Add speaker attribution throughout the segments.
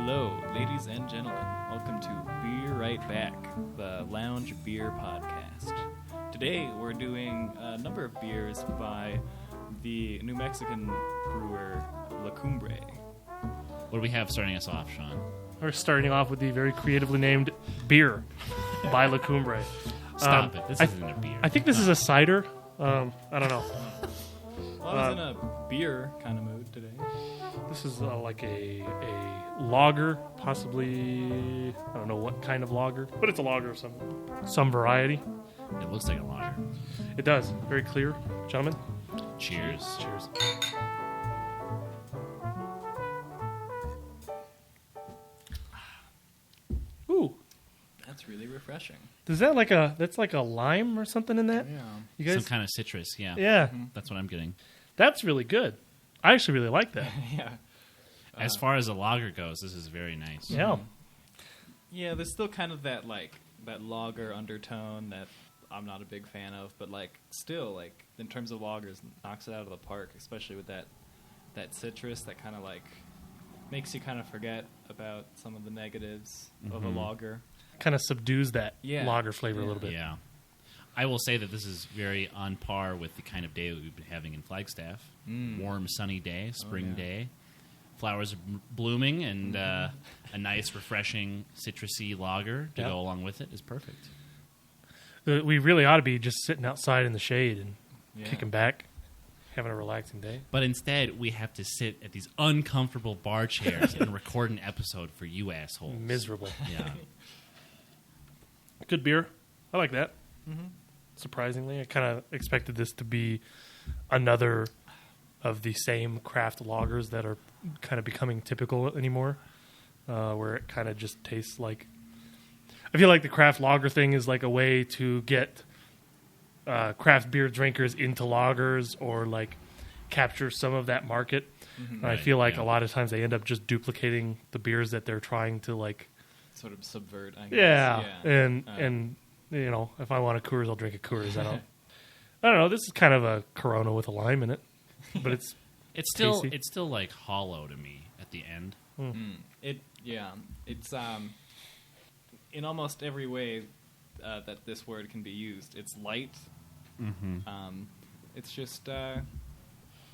Speaker 1: Hello, ladies and gentlemen. Welcome to Beer Right Back, the lounge beer podcast. Today we're doing a number of beers by the New Mexican brewer La Cumbre.
Speaker 2: What do we have starting us off, Sean?
Speaker 3: We're starting off with the very creatively named Beer by La Cumbre.
Speaker 2: Stop it. This isn't a beer.
Speaker 3: I think this is a cider. I don't know.
Speaker 1: Well, I was in a beer kind of mood today.
Speaker 3: This is like a lager, possibly. I don't know what kind of lager, but it's a lager of some variety.
Speaker 2: It looks like a lager.
Speaker 3: It does. Very clear. Gentlemen.
Speaker 2: Cheers.
Speaker 3: Cheers. Ooh.
Speaker 1: That's really refreshing.
Speaker 3: Is that that's like a lime or something in that?
Speaker 1: Yeah.
Speaker 3: You guys?
Speaker 2: Some kind of citrus, yeah.
Speaker 3: Yeah.
Speaker 2: That's what I'm getting.
Speaker 3: That's really good. I actually really like that.
Speaker 1: Yeah.
Speaker 2: As far as a lager goes, this is very nice.
Speaker 3: Yeah.
Speaker 1: Yeah, there's still kind of that lager undertone that I'm not a big fan of, but still in terms of lagers, knocks it out of the park, especially with that citrus that kind of makes you kind of forget about some of the negatives of a lager.
Speaker 3: Kind of subdues that lager flavor a little bit.
Speaker 2: Yeah. I will say that this is very on par with the kind of day that we've been having in Flagstaff. Warm, sunny day, spring day. Flowers are blooming, and a nice, refreshing, citrusy lager to go along with it is perfect.
Speaker 3: We really ought to be just sitting outside in the shade and kicking back, having a relaxing day.
Speaker 2: But instead, we have to sit at these uncomfortable bar chairs and record an episode for you assholes.
Speaker 3: Miserable.
Speaker 2: Yeah.
Speaker 3: Good beer. I like that. Mm-hmm. Surprisingly, I kind of expected this to be another of the same craft lagers that are kind of becoming typical anymore, where it kind of just tastes like... I feel like the craft lager thing is like a way to get craft beer drinkers into lagers or capture some of that market. Mm-hmm. I feel like a lot of times they end up just duplicating the beers that they're trying to
Speaker 1: sort of subvert, I guess.
Speaker 3: Yeah. And you know, if I want a Coors, I'll drink a Coors. I don't know. This is kind of a Corona with a lime in it, but it's
Speaker 2: still like hollow to me at the end.
Speaker 1: It's in almost every way that this word can be used. It's light. Mm-hmm. It's just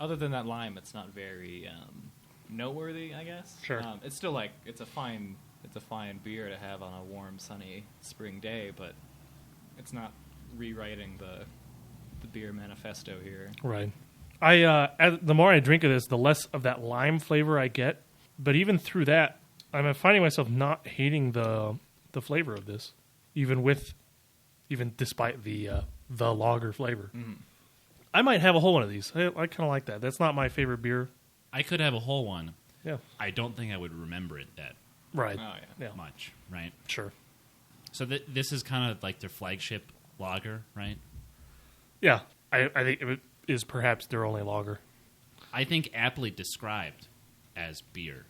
Speaker 1: other than that lime, it's not very noteworthy, I guess.
Speaker 3: Sure.
Speaker 1: It's still it's a fine beer to have on a warm, sunny spring day, but it's not rewriting the beer manifesto here.
Speaker 3: Right. The more I drink of this, the less of that lime flavor I get. But even through that, I'm finding myself not hating the flavor of this, even despite the lager flavor. Mm-hmm. I might have a whole one of these. I kind of like that. That's not my favorite beer.
Speaker 2: I could have a whole one.
Speaker 3: Yeah.
Speaker 2: I don't think I would remember it that
Speaker 3: right.
Speaker 2: much, right?
Speaker 3: Sure.
Speaker 2: So this is kind of like their flagship lager, right?
Speaker 3: Yeah. I think it is perhaps their only lager.
Speaker 2: I think aptly described as beer.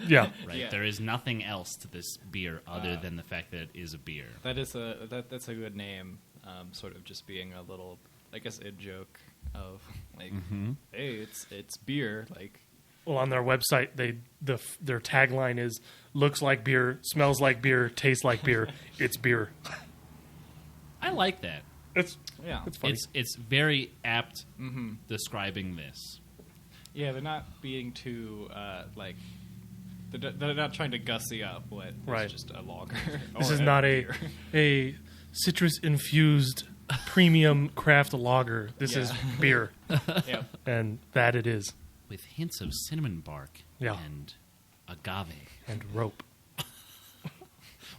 Speaker 3: Yeah.
Speaker 2: Right. Yeah. There is nothing else to this beer other than the fact that it is a beer.
Speaker 1: That's a good name. Sort of just being a little, I guess, a joke of hey, it's beer.
Speaker 3: Well, on their website, their tagline is "Looks like beer, smells like beer, tastes like beer. It's beer."
Speaker 2: I like that.
Speaker 3: It's funny.
Speaker 2: It's very apt describing this.
Speaker 1: Yeah, they're not being too they're not trying to gussy up what is just a lager.
Speaker 3: This is not a citrus infused premium craft lager. This is beer.
Speaker 1: Yep.
Speaker 3: And that it is.
Speaker 2: With hints of cinnamon bark and agave.
Speaker 3: And rope.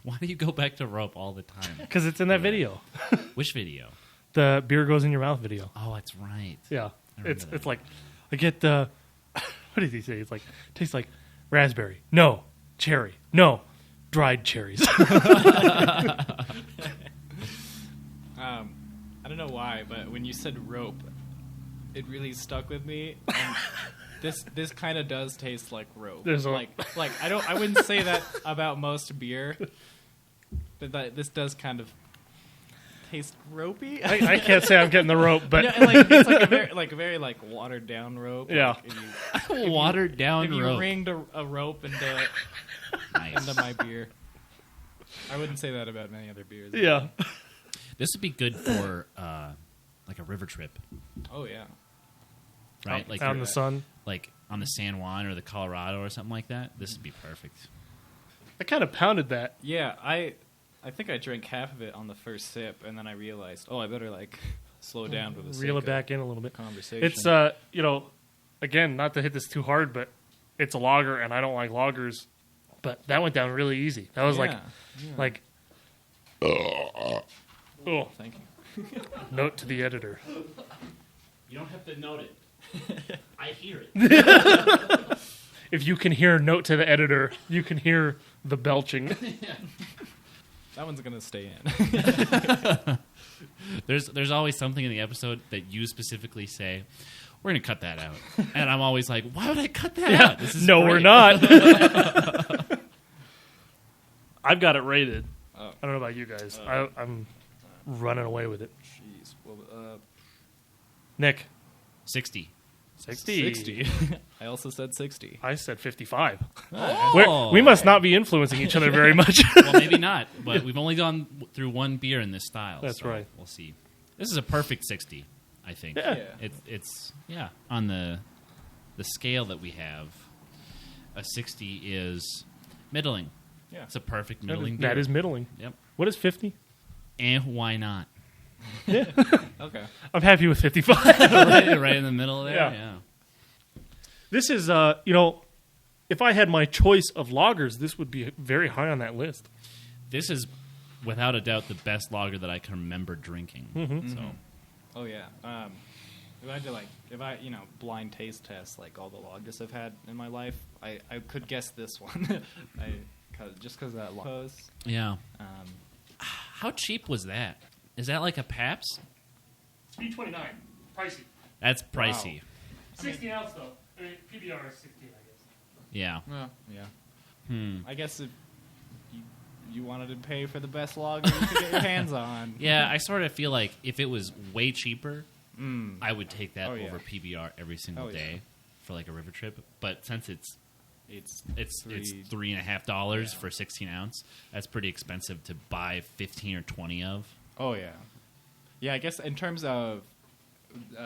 Speaker 2: Why do you go back to rope all the time?
Speaker 3: Because it's in that video.
Speaker 2: Which video?
Speaker 3: The beer goes in your mouth video.
Speaker 2: Oh, that's right.
Speaker 3: Yeah. It's like, I get the, what did he say? It's like, tastes like raspberry. No. Cherry. No. Dried cherries.
Speaker 1: I don't know why, but when you said rope, it really stuck with me. And this kind of does taste like rope. I wouldn't say that about most beer, but this does kind of taste ropey.
Speaker 3: I can't say I'm getting the rope, but
Speaker 1: Yeah, and, like, it's like a very like watered down rope.
Speaker 3: Yeah.
Speaker 1: Like, if you,
Speaker 2: Watered down
Speaker 1: if you
Speaker 2: rope.
Speaker 1: ringed a rope into
Speaker 2: Nice.
Speaker 1: my beer. I wouldn't say that about many other beers.
Speaker 3: yeah.
Speaker 2: This would be good for like a river trip,
Speaker 1: Oh yeah.
Speaker 2: right? Like
Speaker 3: Out in the sun.
Speaker 2: like on the San Juan or the Colorado or something like that. This would be perfect.
Speaker 3: I kind of pounded that.
Speaker 1: Yeah, I think I drank half of it on the first sip, and then I realized, I better like slow down for the sake
Speaker 3: Reel it
Speaker 1: of
Speaker 3: back in a little bit.
Speaker 1: conversation.
Speaker 3: It's again, not to hit this too hard, but it's a lager, and I don't like lagers. But that went down really easy. That was
Speaker 1: yeah.
Speaker 3: oh,
Speaker 1: Thank you.
Speaker 3: note to the editor.
Speaker 2: You don't have to note it. I hear it.
Speaker 3: If you can hear note to the editor, you can hear the belching.
Speaker 1: That one's gonna stay in.
Speaker 2: There's always something in the episode that you specifically say, we're going to cut that out. And I'm always like, why would I cut that out? This is
Speaker 3: No,
Speaker 2: great.
Speaker 3: we're not. I've got it rated.
Speaker 1: Oh.
Speaker 3: I don't know about you guys. I'm running away with it.
Speaker 1: Jeez. Well,
Speaker 3: Nick,
Speaker 2: 60.
Speaker 3: 60.
Speaker 1: I also said 60.
Speaker 3: I said 55.
Speaker 2: Oh.
Speaker 3: We must not be influencing each other very much.
Speaker 2: Well, maybe not, but we've only gone through one beer in this style.
Speaker 3: That's
Speaker 2: so
Speaker 3: right.
Speaker 2: We'll see. This is a perfect 60, I think.
Speaker 3: Yeah.
Speaker 2: It's on the scale that we have, a 60 is middling.
Speaker 1: Yeah.
Speaker 2: It's a perfect middling beer.
Speaker 3: That is middling.
Speaker 2: Yep.
Speaker 3: What is 50?
Speaker 2: And why not?
Speaker 1: Okay.
Speaker 3: I'm happy with 55.
Speaker 2: right in the middle there.
Speaker 3: Yeah. This is, if I had my choice of lagers, this would be very high on that list.
Speaker 2: This is without a doubt the best lager that I can remember drinking.
Speaker 3: Mm-hmm.
Speaker 2: So
Speaker 1: Oh yeah. If I had to blind taste test like all the lagers I've had in my life, I could guess this one. Just because of that log.
Speaker 2: yeah. How cheap was that? Is that like a Pabst?
Speaker 3: Speed 29. Pricey.
Speaker 2: That's pricey.
Speaker 1: Wow.
Speaker 3: 16 ounce, though. I mean, PBR is 16, I guess.
Speaker 2: Yeah.
Speaker 1: Yeah. I guess if you wanted to pay for the best lager you could get your hands on.
Speaker 2: Yeah, I sort of feel like if it was way cheaper,
Speaker 1: Mm.
Speaker 2: I would take that
Speaker 1: Oh, yeah.
Speaker 2: over PBR every single
Speaker 1: Oh, yeah.
Speaker 2: day for like a river trip. But since it's
Speaker 1: It's
Speaker 2: $3.50 for 16 ounce, that's pretty expensive to buy 15 or 20 of.
Speaker 1: Oh yeah, yeah. I guess in terms of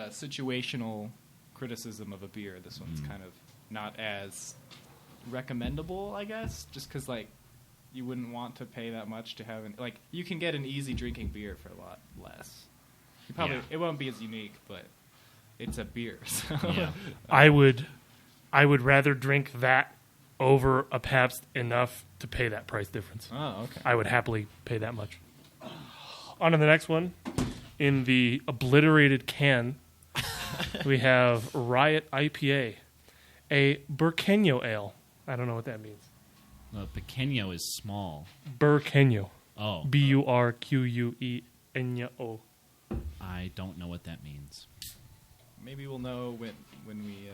Speaker 1: situational criticism of a beer, this one's kind of not as recommendable. I guess just because like you wouldn't want to pay that much to have like you can get an easy drinking beer for a lot less. You probably it won't be as unique, but it's a beer. So.
Speaker 2: Yeah.
Speaker 3: I would rather drink that over a Pabst enough to pay that price difference.
Speaker 1: Oh, okay.
Speaker 3: I would happily pay that much. On to the next one. In the obliterated can, we have Ryeot IPA, a Burqueño ale. I don't know what that means.
Speaker 2: Pequeño is small.
Speaker 3: Burqueño.
Speaker 2: Oh.
Speaker 3: Burqueño.
Speaker 2: I don't know what that means.
Speaker 1: Maybe we'll know when we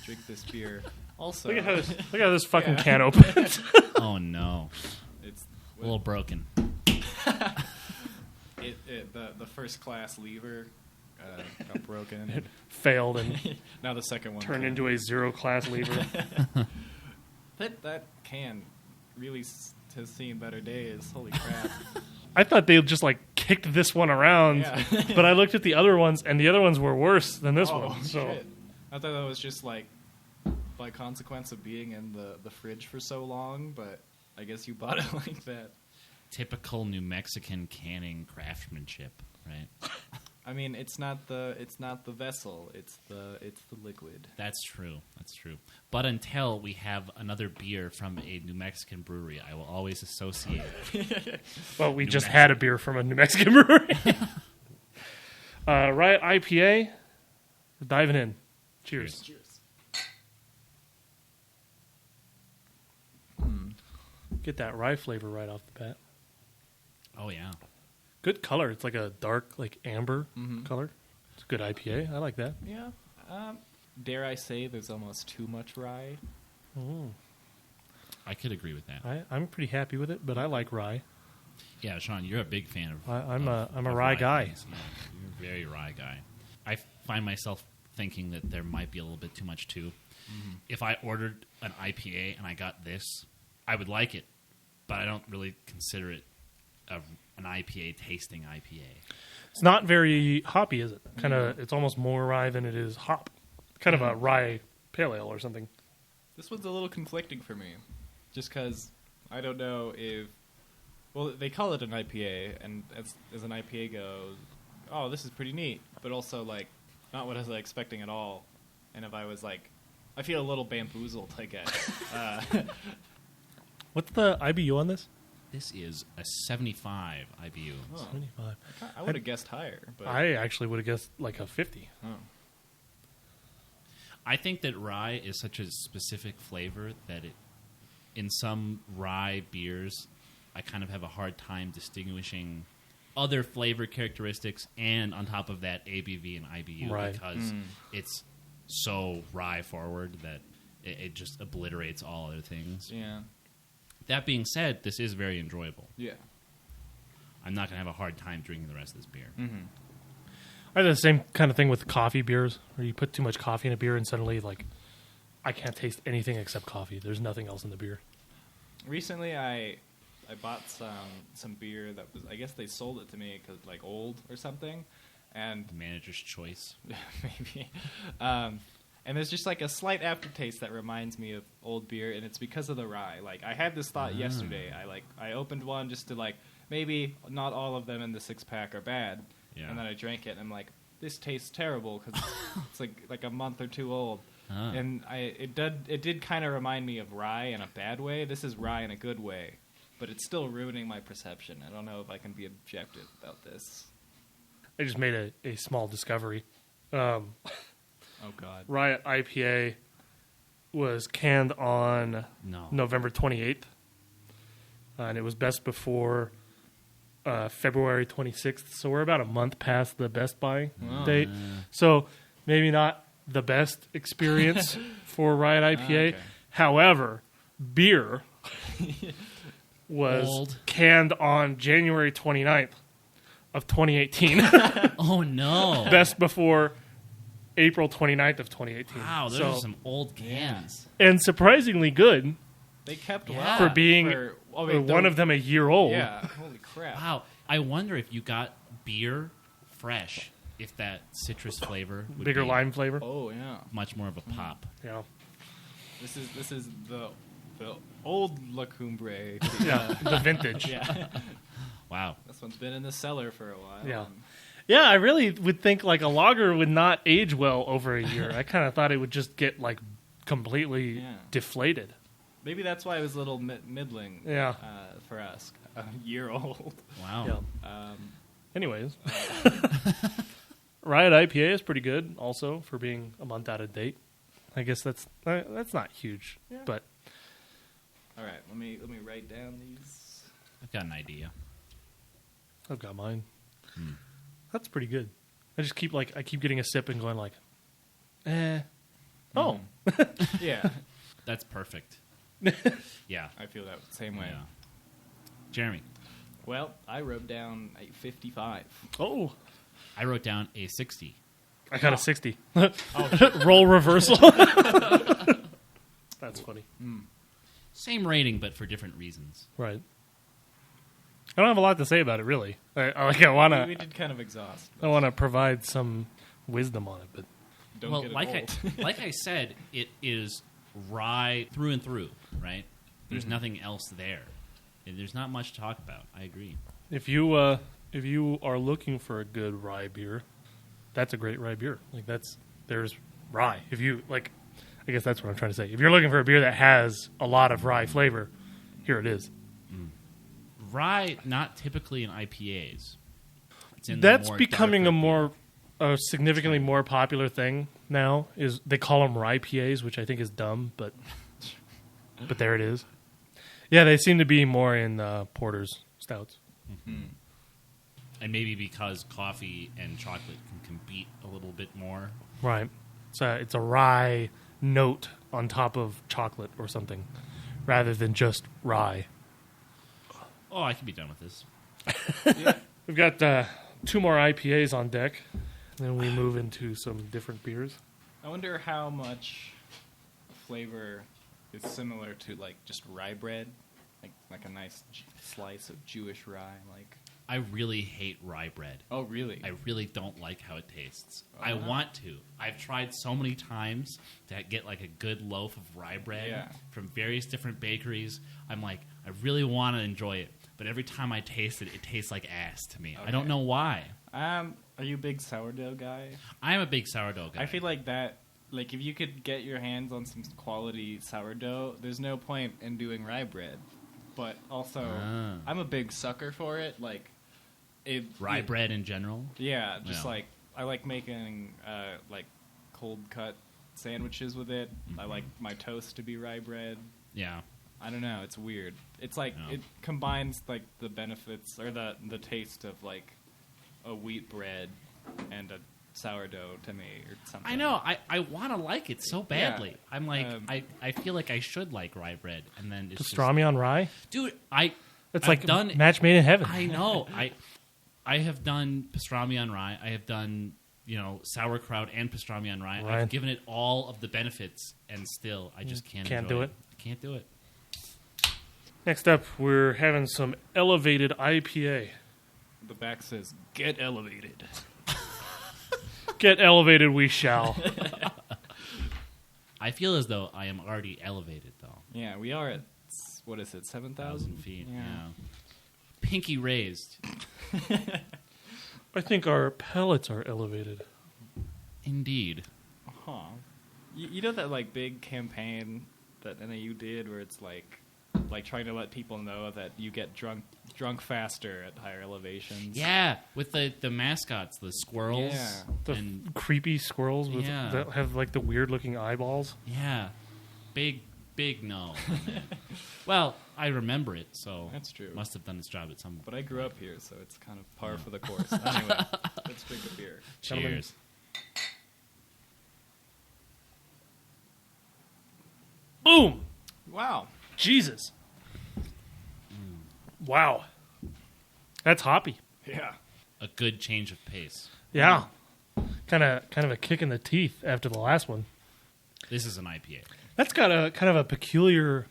Speaker 1: drink this beer. Also,
Speaker 3: Look at how this fucking
Speaker 1: Yeah.
Speaker 3: can opens.
Speaker 2: Oh, no.
Speaker 1: it's
Speaker 2: A little broken.
Speaker 1: the first class lever got broken.
Speaker 3: Failed and
Speaker 1: Now the second one
Speaker 3: turned
Speaker 1: can.
Speaker 3: into a zero-class lever.
Speaker 1: That can really has seen better days. Holy crap!
Speaker 3: I thought they just like kicked this one around,
Speaker 1: Yeah.
Speaker 3: but I looked at the other ones, and the other ones were worse than this
Speaker 1: Oh,
Speaker 3: one. So
Speaker 1: shit. I thought that was just like by consequence of being in the fridge for so long, but I guess you bought it like that.
Speaker 2: Typical New Mexican canning craftsmanship, right?
Speaker 1: I mean, it's not the vessel, it's the liquid.
Speaker 2: That's true. That's true. But until we have another beer from a New Mexican brewery, I will always associate.
Speaker 3: well, we
Speaker 2: New
Speaker 3: just
Speaker 2: Mexico.
Speaker 3: had a beer from a New Mexican brewery. Ryeot IPA. We're diving in. Cheers.
Speaker 2: Cheers.
Speaker 3: Get that rye flavor right off the bat.
Speaker 2: Oh, yeah.
Speaker 3: Good color. It's like a dark, like amber color. It's a good IPA. I like that.
Speaker 1: Yeah. Dare I say there's almost too much rye?
Speaker 2: I could agree with that.
Speaker 3: I'm pretty happy with it, but I like rye.
Speaker 2: Yeah, Sean, you're a big fan of.
Speaker 3: I'm a
Speaker 2: of
Speaker 3: rye guy.
Speaker 2: things. Yeah, you're a very rye guy. I find myself thinking that there might be a little bit too much too. Mm-hmm. If I ordered an IPA and I got this, I would like it, but I don't really consider it an IPA tasting IPA.
Speaker 3: It's not very hoppy, is it? It's almost more rye than it is hop. Kind of a rye pale ale or something.
Speaker 1: This one's a little conflicting for me, just because I don't know if... Well, they call it an IPA, and as an IPA goes, oh, this is pretty neat, but also, like, not what I was expecting at all. And if I was, like... I feel a little bamboozled, I guess.
Speaker 3: What's the IBU on this?
Speaker 2: This is a 75 IBU.
Speaker 1: Oh.
Speaker 3: 75.
Speaker 1: I would have guessed higher. But
Speaker 3: I actually would have guessed like a 50.
Speaker 1: Oh.
Speaker 2: I think that rye is such a specific flavor that in some rye beers, I kind of have a hard time distinguishing other flavor characteristics and on top of that ABV and IBU because it's so rye forward that it just obliterates all other things.
Speaker 1: Yeah.
Speaker 2: That being said, this is very enjoyable.
Speaker 1: Yeah.
Speaker 2: I'm not going to have a hard time drinking the rest of this beer.
Speaker 1: Mm-hmm.
Speaker 3: I have the same kind of thing with coffee beers, where you put too much coffee in a beer and suddenly, like, I can't taste anything except coffee. There's nothing else in the beer.
Speaker 1: Recently, I bought some beer that was, I guess they sold it to me because, like, old or something. And
Speaker 2: Manager's choice.
Speaker 1: maybe. And there's just, like, a slight aftertaste that reminds me of old beer, and it's because of the rye. Like, I had this thought yesterday. I opened one just to, like, maybe not all of them in the six-pack are bad.
Speaker 2: Yeah.
Speaker 1: And then I drank it, and I'm like, this tastes terrible because it's like a month or two old. And it did kind of remind me of rye in a bad way. This is rye in a good way, but it's still ruining my perception. I don't know if I can be objective about this.
Speaker 3: I just made a small discovery.
Speaker 1: Oh, God.
Speaker 3: Ryeot IPA was canned on November 28th, and it was best before February 26th. So we're about a month past the best by date. So maybe not the best experience for Ryeot IPA.
Speaker 1: Okay.
Speaker 3: However, beer was
Speaker 2: Old.
Speaker 3: canned on January 29th of 2018.
Speaker 2: Oh, no.
Speaker 3: Best before April 29th of 2018.
Speaker 2: Wow, those are some old cans.
Speaker 3: And surprisingly good
Speaker 1: They kept
Speaker 2: Yeah.
Speaker 1: well
Speaker 3: for being one of them a year old.
Speaker 1: Yeah, holy crap.
Speaker 2: Wow, I wonder if you got beer fresh, if that citrus flavor would
Speaker 3: Bigger
Speaker 2: be
Speaker 3: lime flavor.
Speaker 1: Oh, yeah.
Speaker 2: much more of a pop.
Speaker 3: Yeah.
Speaker 1: This is the old La Cumbre.
Speaker 3: Yeah, the vintage.
Speaker 1: Yeah.
Speaker 2: Wow.
Speaker 1: This one's been in the cellar for a while.
Speaker 3: Yeah. Yeah, I really would think like a lager would not age well over a year. I kind of thought it would just get like completely deflated.
Speaker 1: Maybe that's why it was a little middling for us. A year old.
Speaker 2: Wow.
Speaker 3: Yeah. Anyways. Ryeot IPA is pretty good also for being a month out of date. I guess that's not huge, but
Speaker 1: All right, let me write down these.
Speaker 2: I've got an idea.
Speaker 3: I've got mine. That's pretty good. I just keep getting a sip and going like, oh.
Speaker 1: Yeah,
Speaker 2: That's perfect. Yeah.
Speaker 1: I feel that same way.
Speaker 2: Yeah. Jeremy,
Speaker 1: Well, I wrote down a 55.
Speaker 3: Oh.
Speaker 2: I wrote down a 60.
Speaker 3: I got a 60. Roll reversal. That's funny.
Speaker 2: Same rating, but for different reasons.
Speaker 3: Right. I don't have a lot to say about it, really. I
Speaker 1: We did kind of exhaust.
Speaker 3: I want to provide some wisdom on it, but
Speaker 1: Don't get it old.
Speaker 2: like I said, it is rye through and through, right? There's nothing else there. There's not much to talk about. I agree.
Speaker 3: if you are looking for a good rye beer, that's a great rye beer. There's rye. If you I guess that's what I'm trying to say. If you're looking for a beer that has a lot of rye flavor, here it is.
Speaker 2: Rye, not typically in IPAs. It's in
Speaker 3: That's
Speaker 2: the more
Speaker 3: becoming
Speaker 2: darker
Speaker 3: a significantly more popular thing now. Is they call them rye PAs, which I think is dumb, but there it is. Yeah, they seem to be more in porters, stouts.
Speaker 2: And maybe because coffee and chocolate can compete a little bit more.
Speaker 3: Right. It's a rye note on top of chocolate or something, rather than just rye.
Speaker 2: Oh, I can be done with this.
Speaker 1: Yeah.
Speaker 3: We've got 2 more IPAs on deck, and then we move into some different beers.
Speaker 1: I wonder how much flavor is similar to like just rye bread, like a nice slice of Jewish rye. Like,
Speaker 2: I really hate rye bread.
Speaker 1: oh really?
Speaker 2: I really don't like how it tastes.
Speaker 1: Oh,
Speaker 2: I
Speaker 1: wow.
Speaker 2: want to. I've tried so many times to get like a good loaf of rye bread from various different bakeries. I'm like, I really want to enjoy it, but every time I taste it, it tastes like ass to me.
Speaker 1: Okay.
Speaker 2: I don't know why.
Speaker 1: Are you a big sourdough guy?
Speaker 2: I'm a big sourdough guy.
Speaker 1: I feel like that. Like, if you could get your hands on some quality sourdough, there's no point in doing rye bread. But also, I'm a big sucker for it. Like,
Speaker 2: rye bread in general.
Speaker 1: Yeah, just
Speaker 2: Yeah.
Speaker 1: like I like making like cold cut sandwiches with it.
Speaker 2: Mm-hmm.
Speaker 1: I like my toast to be rye bread.
Speaker 2: Yeah.
Speaker 1: I don't know. It's weird. It's like
Speaker 2: No.
Speaker 1: it combines like the benefits or the taste of like a wheat bread and a sourdough to me or something.
Speaker 2: I know. I want to like it so badly.
Speaker 1: Yeah.
Speaker 2: I'm like, I feel like I should like rye bread, and then it's
Speaker 3: Pastrami on rye?
Speaker 2: just, dude.
Speaker 3: It's
Speaker 2: I've
Speaker 3: like
Speaker 2: done
Speaker 3: match made in heaven.
Speaker 2: I know. I have done pastrami on rye. I have done sauerkraut and pastrami on rye.
Speaker 3: Right.
Speaker 2: I've given it all of the benefits, and still I just can't
Speaker 3: Can't
Speaker 2: enjoy
Speaker 3: do it.
Speaker 2: I can't do it.
Speaker 3: Next up, we're having some elevated IPA.
Speaker 1: The back says "Get elevated."
Speaker 3: Get elevated, we shall.
Speaker 2: I feel as though I am already elevated, though.
Speaker 1: Yeah, we are at what is it, 7,000
Speaker 2: feet. Yeah. Pinky raised.
Speaker 3: I think our pellets are elevated.
Speaker 2: Indeed.
Speaker 1: Huh. You know that like big campaign that NAU did where it's like trying to let people know that you get drunk faster at higher elevations.
Speaker 2: Yeah, with the mascots, the squirrels.
Speaker 1: Yeah.
Speaker 3: The
Speaker 2: and
Speaker 3: creepy squirrels with
Speaker 2: Yeah.
Speaker 3: that have like the weird looking eyeballs.
Speaker 2: yeah, big no. Well, I remember it, so
Speaker 1: That's true.
Speaker 2: Must have done its job at some point.
Speaker 1: But I grew up here, so it's kind of par for the course. Anyway, let's drink a beer.
Speaker 2: Cheers.
Speaker 3: Boom!
Speaker 1: Wow.
Speaker 3: Jesus. Wow. That's hoppy.
Speaker 1: Yeah.
Speaker 2: A good change of pace.
Speaker 3: Yeah. Kind of a kick in the teeth after the last one.
Speaker 2: This is an IPA.
Speaker 3: That's got a kind of a peculiar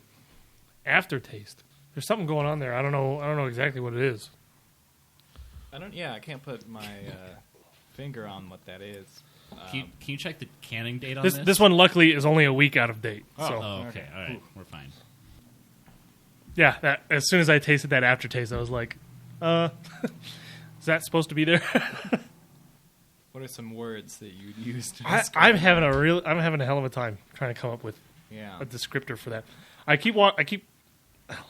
Speaker 3: aftertaste. There's something going on there. I don't know exactly what it is.
Speaker 1: I can't put my finger on what that is.
Speaker 2: Can you check the canning date on
Speaker 3: This
Speaker 2: this?
Speaker 3: this one luckily is only a week out of date. So
Speaker 2: Oh, okay.
Speaker 1: Okay.
Speaker 2: All right.
Speaker 1: Ooh.
Speaker 2: We're fine.
Speaker 3: yeah, that as soon as I tasted that aftertaste, I was like, is that supposed to be there?
Speaker 1: What are some words that you'd use to
Speaker 3: I'm
Speaker 1: describe?
Speaker 3: having a hell of a time trying to come up with
Speaker 1: Yeah.
Speaker 3: a descriptor for that. I keep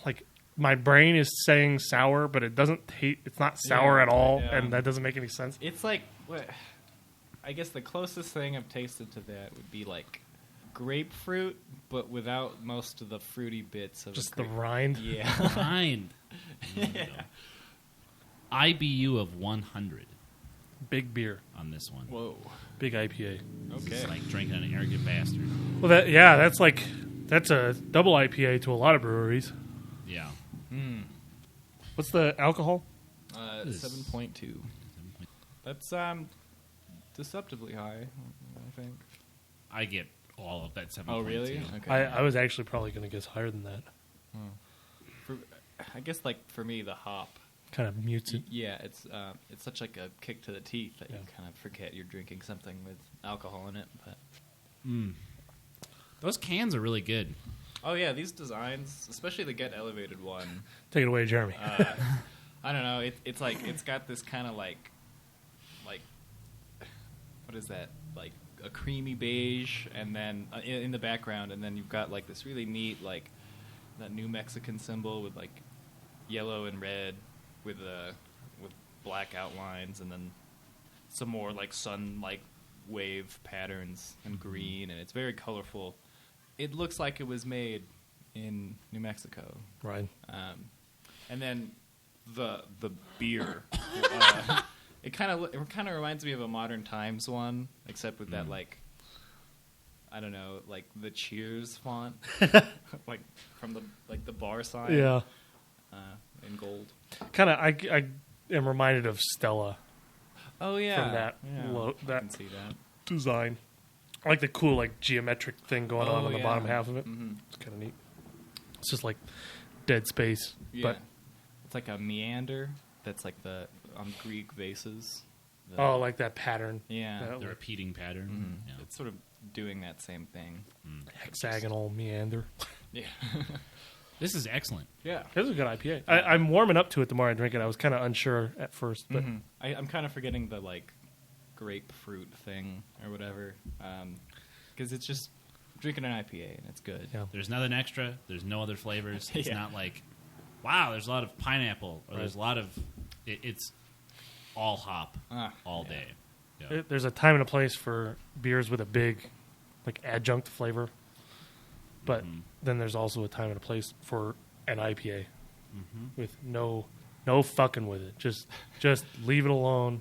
Speaker 3: like my brain is saying sour, but it doesn't taste. It's not sour
Speaker 1: Yeah,
Speaker 3: at all,
Speaker 1: yeah.
Speaker 3: and that doesn't make any sense.
Speaker 1: It's like what? I guess the closest thing I've tasted to that would be like grapefruit, but without most of the fruity bits of
Speaker 3: Just
Speaker 1: a
Speaker 3: the
Speaker 1: grape.
Speaker 3: rind.
Speaker 1: Yeah.
Speaker 2: Fine. IBU of 100
Speaker 3: Big beer,
Speaker 2: on this one.
Speaker 1: Whoa.
Speaker 3: big IPA.
Speaker 2: This
Speaker 1: Okay.
Speaker 2: is like drinking an arrogant bastard.
Speaker 3: Well, that's a double IPA to a lot of breweries.
Speaker 2: Yeah.
Speaker 3: What's the alcohol?
Speaker 2: This is
Speaker 1: 7.2. That's deceptively high, I think.
Speaker 2: I get all of that 7.2.
Speaker 1: Oh, really? Okay.
Speaker 3: I was actually probably going to guess higher than that.
Speaker 1: I guess like for me, the hop.
Speaker 3: Kind of mutes it.
Speaker 1: Yeah, it's such like a kick to the teeth that you
Speaker 3: Yeah.
Speaker 1: kind of forget you're drinking something with alcohol in it. But
Speaker 2: Those cans are really good.
Speaker 1: oh yeah, these designs, especially the Get Elevated one.
Speaker 3: Take it away, Jeremy.
Speaker 1: I don't know. It's like it's got this kind of like what is that? Like a creamy beige, and then in the background, and then you've got like this really neat like that New Mexican symbol with like yellow and red with black outlines, and then some more like sun like wave patterns and green, and it's very colorful. It looks like it was made in New Mexico.
Speaker 3: Right.
Speaker 1: And then the beer, it kind of reminds me of a Modern Times one, except with that like I don't know, like the Cheers font, like from the bar sign,
Speaker 3: Yeah.
Speaker 1: in gold.
Speaker 3: Kind of, I am reminded of Stella
Speaker 1: Oh yeah,
Speaker 3: from that
Speaker 1: I
Speaker 3: that
Speaker 1: can see that.
Speaker 3: design. I like the cool like geometric thing going on the
Speaker 1: yeah.
Speaker 3: bottom half of it.
Speaker 1: Mm-hmm.
Speaker 3: It's kind of neat. It's just like dead space,
Speaker 1: Yeah,
Speaker 3: but
Speaker 1: it's like a meander that's like the on Greek vases.
Speaker 3: like that pattern.
Speaker 1: Yeah,
Speaker 3: That
Speaker 2: The repeating pattern.
Speaker 1: Mhm.
Speaker 2: Yeah.
Speaker 1: It's sort of doing that same thing.
Speaker 3: hexagonal meander.
Speaker 1: Yeah,
Speaker 2: This is excellent.
Speaker 1: yeah.
Speaker 3: This is a good IPA. I'm warming up to it the more I drink it. I was kind of unsure at first, but
Speaker 1: I'm kind of forgetting the like grapefruit thing or whatever, because it's just drinking an IPA and it's good.
Speaker 3: yeah.
Speaker 2: There's nothing extra. There's no other flavors. It's
Speaker 1: Yeah.
Speaker 2: not like, wow, there's a lot of pineapple, or there's a lot of. It's all hop all day. Yeah.
Speaker 3: There's a time and a place for beers with a big, like adjunct flavor, but then there's also a time and a place for an IPA with no fucking with it. Just leave it alone.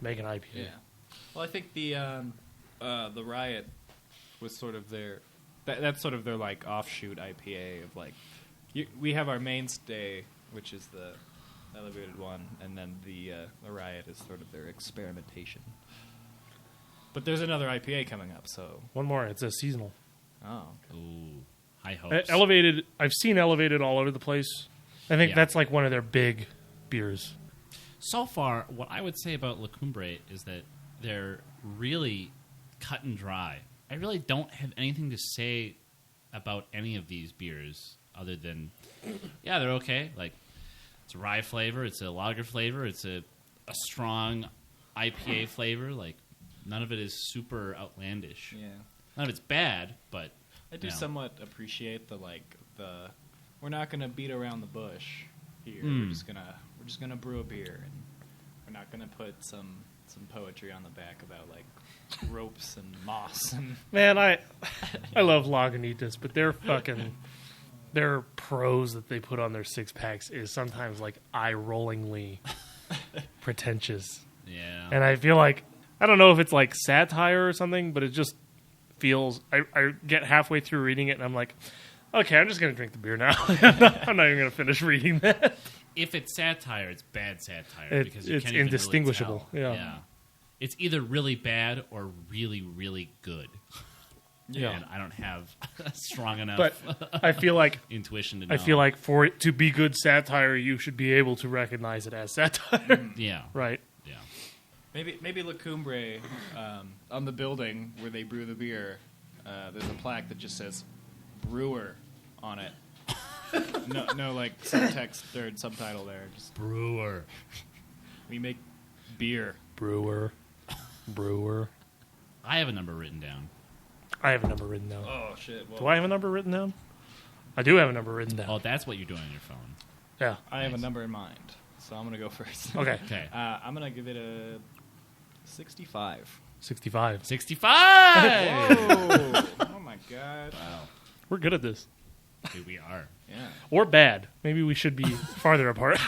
Speaker 3: Make an IPA.
Speaker 1: Yeah. Well, I think the Ryeot was sort of their that's sort of their like offshoot IPA of like we have our mainstay, which is the elevated one, and then the Ryeot is sort of their experimentation. But there's another IPA coming up, so
Speaker 3: One more. It's a seasonal.
Speaker 1: okay.
Speaker 2: Ooh, high hopes.
Speaker 3: Elevated. I've seen Elevated all over the place. I think
Speaker 2: Yeah.
Speaker 3: that's like one of their big beers.
Speaker 2: So far, what I would say about La Cumbre is that they're really cut and dry. I really don't have anything to say about any of these beers other than, yeah, they're okay. Like, it's a rye flavor, it's a lager flavor, it's a strong IPA flavor. Like, none of it is super outlandish.
Speaker 1: Yeah.
Speaker 2: None of it's bad, but
Speaker 1: I do
Speaker 2: you know.
Speaker 1: somewhat appreciate the we're not gonna beat around the bush here.
Speaker 2: Mm.
Speaker 3: Hmm.
Speaker 1: We're just gonna brew a beer, and we're not gonna put some poetry on the back about like ropes and moss and
Speaker 3: Man, I love Lagunitas, but their prose that they put on their 6-packs is sometimes like eye-rollingly pretentious.
Speaker 2: yeah.
Speaker 3: And I feel like, I don't know if it's like satire or something, but it just feels, I get halfway through reading it and I'm like, okay, I'm just going to drink the beer now. I'm not even going to finish reading that.
Speaker 2: If it's satire, it's bad satire because you
Speaker 3: It's
Speaker 2: can't even
Speaker 3: indistinguishable.
Speaker 2: Really tell.
Speaker 3: Yeah.
Speaker 2: It's either really bad or really, really good.
Speaker 3: Yeah.
Speaker 2: And I don't have a strong enough
Speaker 3: But I feel like
Speaker 2: intuition to know.
Speaker 3: I feel like for it to be good satire, you should be able to recognize it as satire.
Speaker 2: yeah,
Speaker 3: Right.
Speaker 2: yeah.
Speaker 1: maybe La Cumbre on the building where they brew the beer. There's a plaque that just says "brewer" on it. no, like subtext, third subtitle there. Just
Speaker 2: Brewer.
Speaker 1: we make beer.
Speaker 3: Brewer.
Speaker 2: I have a number written down.
Speaker 3: I have a number written down.
Speaker 1: Oh shit! Well,
Speaker 3: Do I have a number written down? I do have a number written down.
Speaker 2: Oh, that's what you're doing on your phone.
Speaker 3: Yeah.
Speaker 1: I have a
Speaker 2: Nice.
Speaker 1: number in mind, so I'm gonna go first.
Speaker 3: Okay.
Speaker 2: Okay.
Speaker 1: I'm gonna give it a 65.
Speaker 3: 65.
Speaker 2: 65!
Speaker 1: Whoa! Oh my god!
Speaker 2: Wow.
Speaker 3: We're good at this.
Speaker 2: Here we are.
Speaker 1: Yeah.
Speaker 3: Or bad. Maybe we should be farther apart.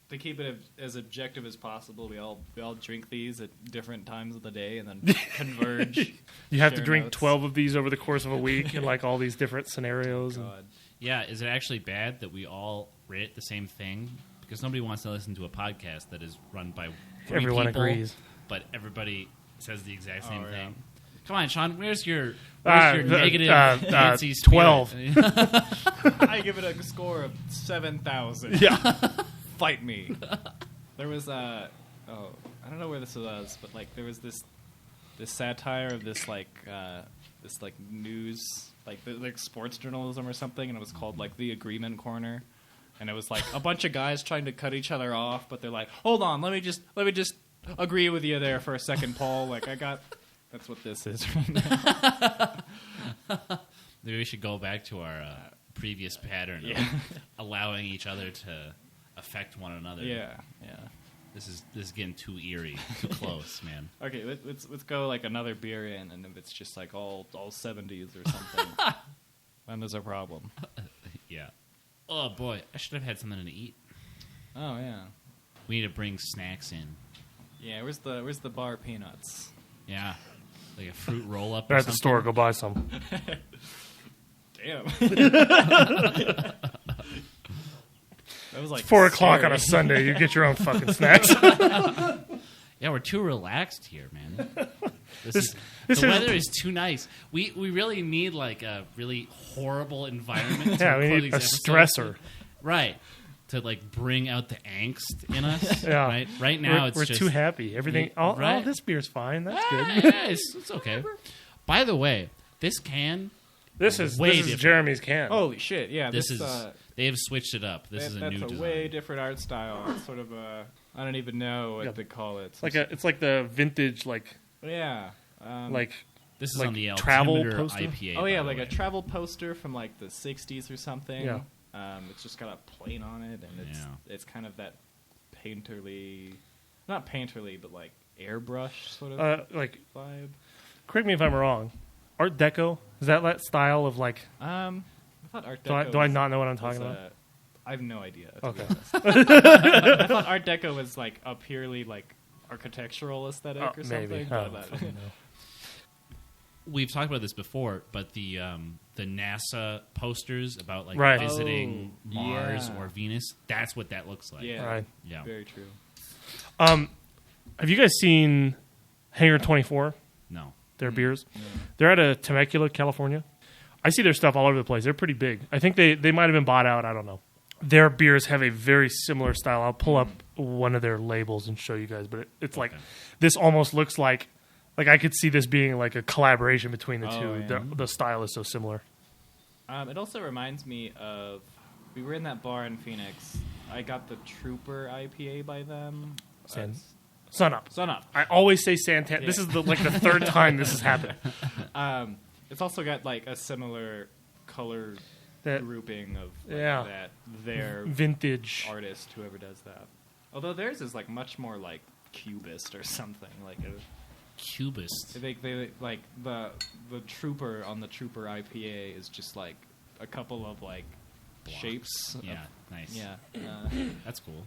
Speaker 1: To keep it as objective as possible, we all drink these at different times of the day and then converge.
Speaker 3: You have to
Speaker 1: share
Speaker 3: drink
Speaker 1: notes.
Speaker 3: 12 of these over the course of a week in like all these different scenarios. And
Speaker 1: God.
Speaker 2: Yeah, is it actually bad that we all rate the same thing? Because nobody wants to listen to a podcast that is run by three
Speaker 3: Everyone
Speaker 2: people,
Speaker 3: agrees.
Speaker 2: but everybody says the exact same
Speaker 1: yeah.
Speaker 2: thing. Come on, Sean, where's your negative Nancy spirit?
Speaker 3: 12.
Speaker 1: I give it a score of 7,000.
Speaker 3: Yeah.
Speaker 1: Fight me. There was I don't know where this was, but like there was this satire of this news like sports journalism or something, and it was called like the Agreement Corner, and it was like a bunch of guys trying to cut each other off, but they're like, hold on, let me just agree with you there for a second, Paul. Like that's what this is right now.
Speaker 2: Maybe we should go back to our previous pattern
Speaker 1: Yeah.
Speaker 2: of allowing each other to affect one another.
Speaker 1: Yeah.
Speaker 2: This is getting too eerie, too close, man.
Speaker 1: Okay, let's go like another beer in, and if it's just like all 70s or something, then there's a problem.
Speaker 2: Yeah. Oh boy, I should have had something to eat.
Speaker 1: Oh yeah,
Speaker 2: We need to bring snacks in.
Speaker 1: yeah. Where's the bar peanuts?
Speaker 2: Yeah, like a fruit roll up.
Speaker 3: They're at the store. Go buy some.
Speaker 1: Damn. was like
Speaker 3: 4 o'clock
Speaker 1: scary.
Speaker 3: on a Sunday. You get your own fucking snacks.
Speaker 2: Yeah, we're too relaxed here, man.
Speaker 3: This
Speaker 2: The
Speaker 3: is-
Speaker 2: weather is too nice. We really need like a really horrible environment. To
Speaker 3: Yeah, we
Speaker 2: record
Speaker 3: need
Speaker 2: these
Speaker 3: a
Speaker 2: episodes.
Speaker 3: stressor.
Speaker 2: Right. To like bring out the angst in us.
Speaker 3: Yeah.
Speaker 2: Right now
Speaker 3: we're
Speaker 2: it's
Speaker 3: too happy. Everything.
Speaker 2: Yeah,
Speaker 3: Oh,
Speaker 2: right.
Speaker 3: this beer's fine. That's good.
Speaker 2: Yeah, it's okay. By the way, this can
Speaker 3: This is
Speaker 2: Way
Speaker 3: this is
Speaker 2: different.
Speaker 3: Jeremy's can.
Speaker 1: Holy shit! Yeah,
Speaker 2: this
Speaker 1: this
Speaker 2: is they have switched it up. This is a
Speaker 1: that's
Speaker 2: new
Speaker 1: a
Speaker 2: design.
Speaker 1: way different art style. It's sort of a I don't even know what
Speaker 3: Yeah.
Speaker 1: to call it.
Speaker 3: It's like the vintage
Speaker 1: Yeah.
Speaker 2: This is
Speaker 3: like
Speaker 2: on the
Speaker 3: travel
Speaker 2: Altimeter
Speaker 3: poster?
Speaker 2: IPA.
Speaker 1: Oh yeah,
Speaker 2: by the
Speaker 1: like
Speaker 2: way.
Speaker 1: a travel poster from like the '60s or something.
Speaker 3: Yeah.
Speaker 1: It's just got a plane on it, and it's kind of that painterly, not painterly, but like airbrush sort of
Speaker 3: like.
Speaker 1: vibe.
Speaker 3: Correct me if I'm wrong. Art Deco is that style of like?
Speaker 1: I thought Art
Speaker 3: Do I,
Speaker 1: Deco.
Speaker 3: do I
Speaker 1: was-
Speaker 3: not know what I'm
Speaker 1: was,
Speaker 3: talking about?
Speaker 1: I have no idea. To
Speaker 3: Okay.
Speaker 1: be honest. I thought Art Deco was like a purely like architectural aesthetic or something.
Speaker 3: Maybe. I
Speaker 1: but,
Speaker 3: don't fucking know.
Speaker 2: We've talked about this before, but the NASA posters about like
Speaker 3: Right.
Speaker 2: visiting
Speaker 1: Oh,
Speaker 2: Mars
Speaker 1: yeah.
Speaker 2: or Venus, that's what that looks like.
Speaker 1: yeah,
Speaker 3: Right.
Speaker 2: Yeah.
Speaker 1: very true.
Speaker 3: Have you guys seen Hangar 24?
Speaker 2: No.
Speaker 3: Their beers. They're out of Temecula, California. I see their stuff all over the place. They're pretty big. I think they might have been bought out. I don't know. Their beers have a very similar style. I'll pull up one of their labels and show you guys. But it's like
Speaker 2: Okay.
Speaker 3: this almost looks like I could see this being like a collaboration between the
Speaker 1: Oh,
Speaker 3: two.
Speaker 1: yeah.
Speaker 3: The style is so similar.
Speaker 1: It also reminds me of we were in that bar in Phoenix. I got the Trooper IPA by them.
Speaker 3: San-
Speaker 1: It's
Speaker 3: Sun Up.
Speaker 1: Sun Up.
Speaker 3: I always say Santana. This
Speaker 1: Yeah.
Speaker 3: is the third time this has happened.
Speaker 1: It's also got like a similar color
Speaker 3: That
Speaker 1: grouping of
Speaker 3: Yeah.
Speaker 1: that their
Speaker 3: vintage.
Speaker 1: artist, whoever does that. Although theirs is like much more like cubist or something. Like
Speaker 2: Cubist.
Speaker 1: they like the Trooper on the Trooper IPA is just like a couple of like
Speaker 2: Blocks.
Speaker 1: shapes. of-
Speaker 2: Yeah, nice.
Speaker 1: yeah.
Speaker 2: That's cool.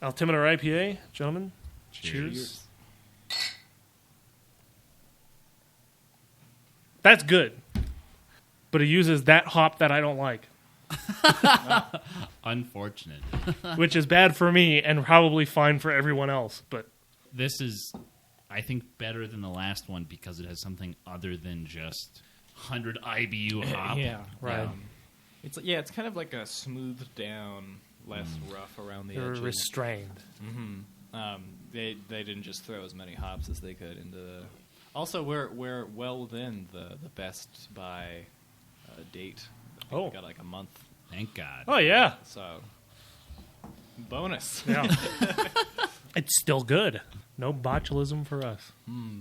Speaker 3: Altimeter IPA, gentlemen.
Speaker 2: Cheers.
Speaker 3: Cheers. That's good. But it uses that hop that I don't like,
Speaker 2: Unfortunate.
Speaker 3: which is bad for me and probably fine for everyone else. But
Speaker 2: This is, I think, better than the last one because it has something other than just 100 IBU hop.
Speaker 1: Yeah,
Speaker 3: Right.
Speaker 1: It's kind of like a smoothed down, less rough around the
Speaker 3: they're
Speaker 1: edges.
Speaker 3: restrained.
Speaker 1: They didn't just throw as many hops as they could into the. Also, we're well within the best by date. I think
Speaker 3: Oh.
Speaker 1: we got like a month,
Speaker 2: Thank God.
Speaker 3: Oh, yeah.
Speaker 1: so bonus.
Speaker 3: Yeah. It's still good. No botulism for us.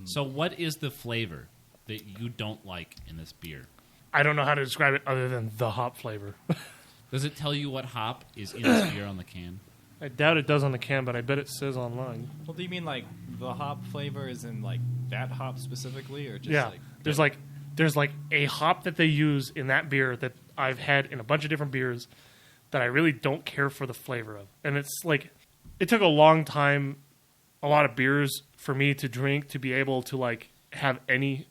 Speaker 2: So, what is the flavor that you don't like in this beer?
Speaker 3: I don't know how to describe it other than the hop flavor.
Speaker 2: Does it tell you what hop is in this beer on the can?
Speaker 3: I doubt it does on the can, but I bet it says online.
Speaker 1: Well, do you mean like the hop flavor is in like that hop specifically, or just
Speaker 3: Yeah.
Speaker 1: like
Speaker 3: There's like a hop that they use in that beer that I've had in a bunch of different beers that I really don't care for the flavor of. And it's like it took a long time, a lot of beers for me to drink to be able to like have any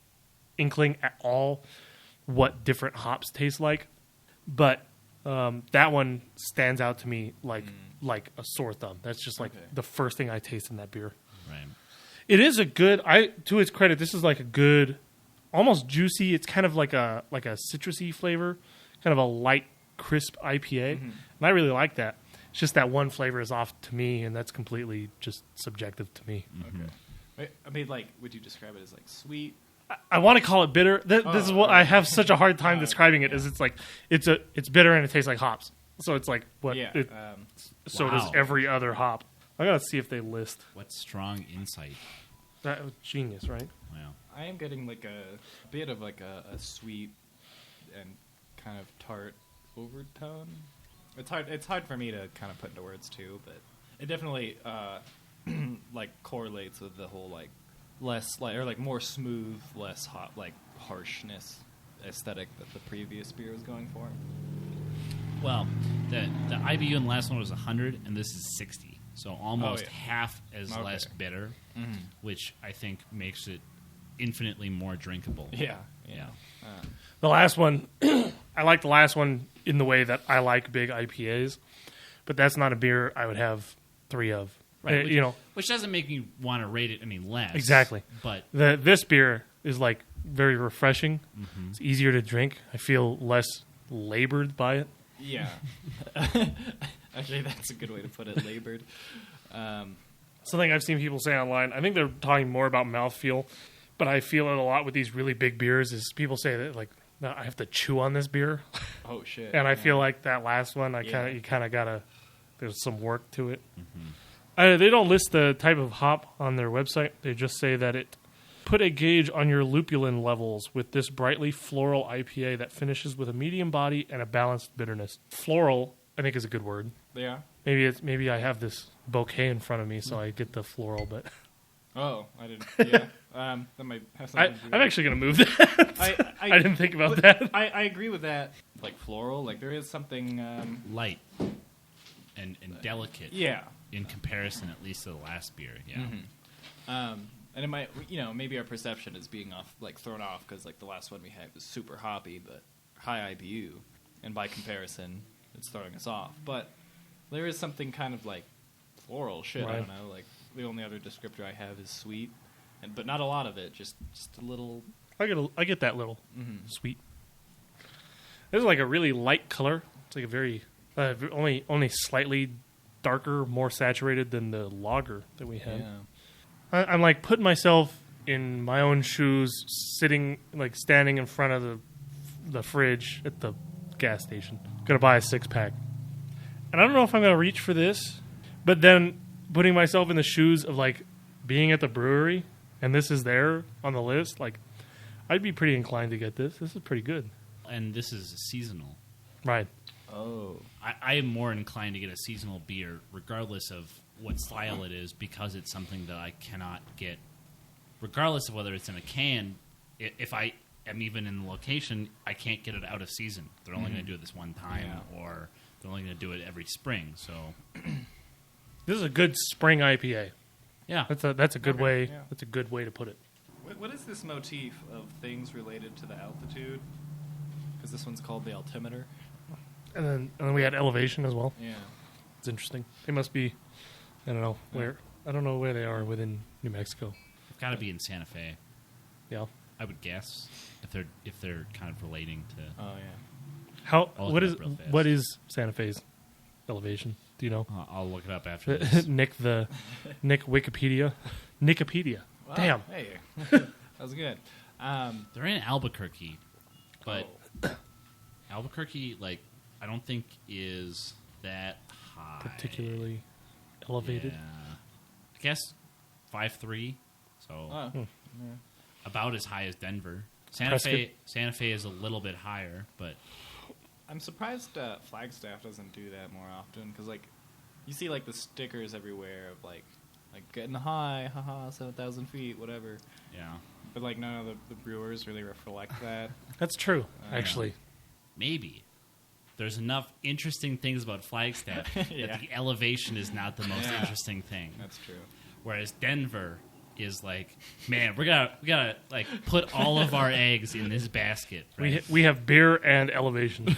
Speaker 3: inkling at all what different hops taste like. But that one stands out to me like a sore thumb. That's just like
Speaker 1: Okay.
Speaker 3: the first thing I taste in that beer.
Speaker 2: Right.
Speaker 3: It is a good. To its credit, this is like a good, almost juicy. It's kind of like a citrusy flavor, kind of a light, crisp IPA, and I really like that. It's just that one flavor is off to me, and that's completely just subjective to me.
Speaker 1: Okay. I mean, like, would you describe it as like sweet?
Speaker 3: I want to call it bitter. This is what I have such a hard time describing it. Is it's like it's bitter and it tastes like hops. So it's like what?
Speaker 1: Yeah.
Speaker 3: So does
Speaker 2: Wow.
Speaker 3: every other hop. I gotta see if they list.
Speaker 2: What strong insight.
Speaker 3: That genius, right?
Speaker 2: Wow.
Speaker 1: I am getting like a bit of like a sweet and kind of tart overtone. It's hard for me to kind of put into words too, but it definitely like correlates with the whole like less like or like more smooth, less hot like harshness aesthetic that the previous beer was going for.
Speaker 2: Well, the IBU in the last one was 100, and this is 60. So almost
Speaker 1: yeah.
Speaker 2: half as
Speaker 1: Okay.
Speaker 2: less bitter, which I think makes it infinitely more drinkable.
Speaker 1: Yeah.
Speaker 3: The last one, I like the last one in the way that I like big IPAs, but that's not a beer I would have 3 of.
Speaker 2: Right,
Speaker 3: You know,
Speaker 2: which doesn't make me want to rate it any less.
Speaker 3: exactly.
Speaker 2: But
Speaker 3: This beer is like very refreshing.
Speaker 2: Mm-hmm.
Speaker 3: It's easier to drink. I feel less labored by it.
Speaker 1: Yeah. Actually, that's a good way to put it. Labored.
Speaker 3: Something I've seen people say online. I think they're talking more about mouthfeel, but I feel it a lot with these really big beers. Is people say that like, no, I have to chew on this beer,
Speaker 1: Oh shit.
Speaker 3: and I feel like that last one,
Speaker 1: Yeah.
Speaker 3: you kind of gotta. There's some work to it.
Speaker 2: Mm-hmm.
Speaker 3: They don't list the type of hop on their website. They just say that it put a gauge on your lupulin levels with this brightly floral IPA that finishes with a medium body and a balanced bitterness. Floral, I think, is a good word.
Speaker 1: They are.
Speaker 3: Maybe I have this bouquet in front of me, so I get the floral. But
Speaker 1: Oh, I didn't. Yeah. That might have something to do with
Speaker 3: I'm
Speaker 1: it.
Speaker 3: actually going to move that. I didn't think about that.
Speaker 1: I agree with that. Like floral, like there is something.
Speaker 2: light and delicate.
Speaker 1: Yeah.
Speaker 2: In comparison, at least to the last beer. Yeah.
Speaker 1: Mm-hmm. And it might, maybe our perception is being thrown off because like the last one we had was super hoppy but high IBU, and by comparison, it's throwing us off. But there is something kind of like floral shit.
Speaker 3: Right.
Speaker 1: I don't know. Like the only other descriptor I have is sweet, but not a lot of it. Just a little.
Speaker 3: I get that little sweet. This is like a really light color. It's like a very only slightly darker, more saturated than the lager that we had.
Speaker 1: Yeah.
Speaker 3: I'm like putting myself in my own shoes, standing in front of the fridge at the gas station. Gonna buy a 6-pack, and I don't know if I'm gonna reach for this, but then putting myself in the shoes of like being at the brewery, and this is there on the list. Like, I'd be pretty inclined to get this. This is pretty good,
Speaker 2: And this is seasonal.
Speaker 3: right?
Speaker 1: Oh.
Speaker 2: I am more inclined to get a seasonal beer, regardless of what style it is, because it's something that I cannot get, regardless of whether it's in a can. If I am even in the location, I can't get it out of season. They're only going to do it this one time, or they're only going to do it every spring. So,
Speaker 3: This is a good spring IPA.
Speaker 2: yeah,
Speaker 3: That's a good
Speaker 1: Okay,
Speaker 3: way.
Speaker 1: yeah.
Speaker 3: That's a good way to put it.
Speaker 1: What is this motif of things related to the altitude? Because this one's called the altimeter.
Speaker 3: And then we had elevation as well.
Speaker 1: Yeah.
Speaker 3: It's interesting. They must be, I don't know where. I don't know where they are within New Mexico.
Speaker 2: it's got to be in Santa Fe.
Speaker 3: Yeah.
Speaker 2: I would guess if they're kind of relating to.
Speaker 1: Oh yeah.
Speaker 3: How?
Speaker 2: I'll look
Speaker 3: What
Speaker 2: it
Speaker 3: is
Speaker 2: up real fast.
Speaker 3: what is Santa Fe's elevation? Do you know?
Speaker 2: I'll look it up after this.
Speaker 3: Nick Wikipedia. Nickopedia.
Speaker 1: Wow,
Speaker 3: Damn.
Speaker 1: Hey, that was good.
Speaker 2: They're in Albuquerque, but
Speaker 1: Oh.
Speaker 2: Albuquerque, like, I don't think is that high.
Speaker 3: Particularly elevated.
Speaker 2: Yeah. I guess 5'3", so
Speaker 1: Oh.
Speaker 3: Hmm.
Speaker 1: Yeah.
Speaker 2: about as high as Denver.
Speaker 3: Prescott.
Speaker 2: Santa Fe is a little bit higher, but
Speaker 1: I'm surprised Flagstaff doesn't do that more often because like you see like the stickers everywhere of like getting high, haha, 7,000 feet, whatever.
Speaker 2: yeah,
Speaker 1: But like none of the brewers really reflect that.
Speaker 3: That's true, actually.
Speaker 2: maybe. There's enough interesting things about Flagstaff
Speaker 1: Yeah.
Speaker 2: that the elevation is not the most
Speaker 1: Yeah.
Speaker 2: interesting thing.
Speaker 1: That's true.
Speaker 2: Whereas Denver is like, man, we gotta like put all of our eggs in this basket. Right?
Speaker 3: We have beer and elevation.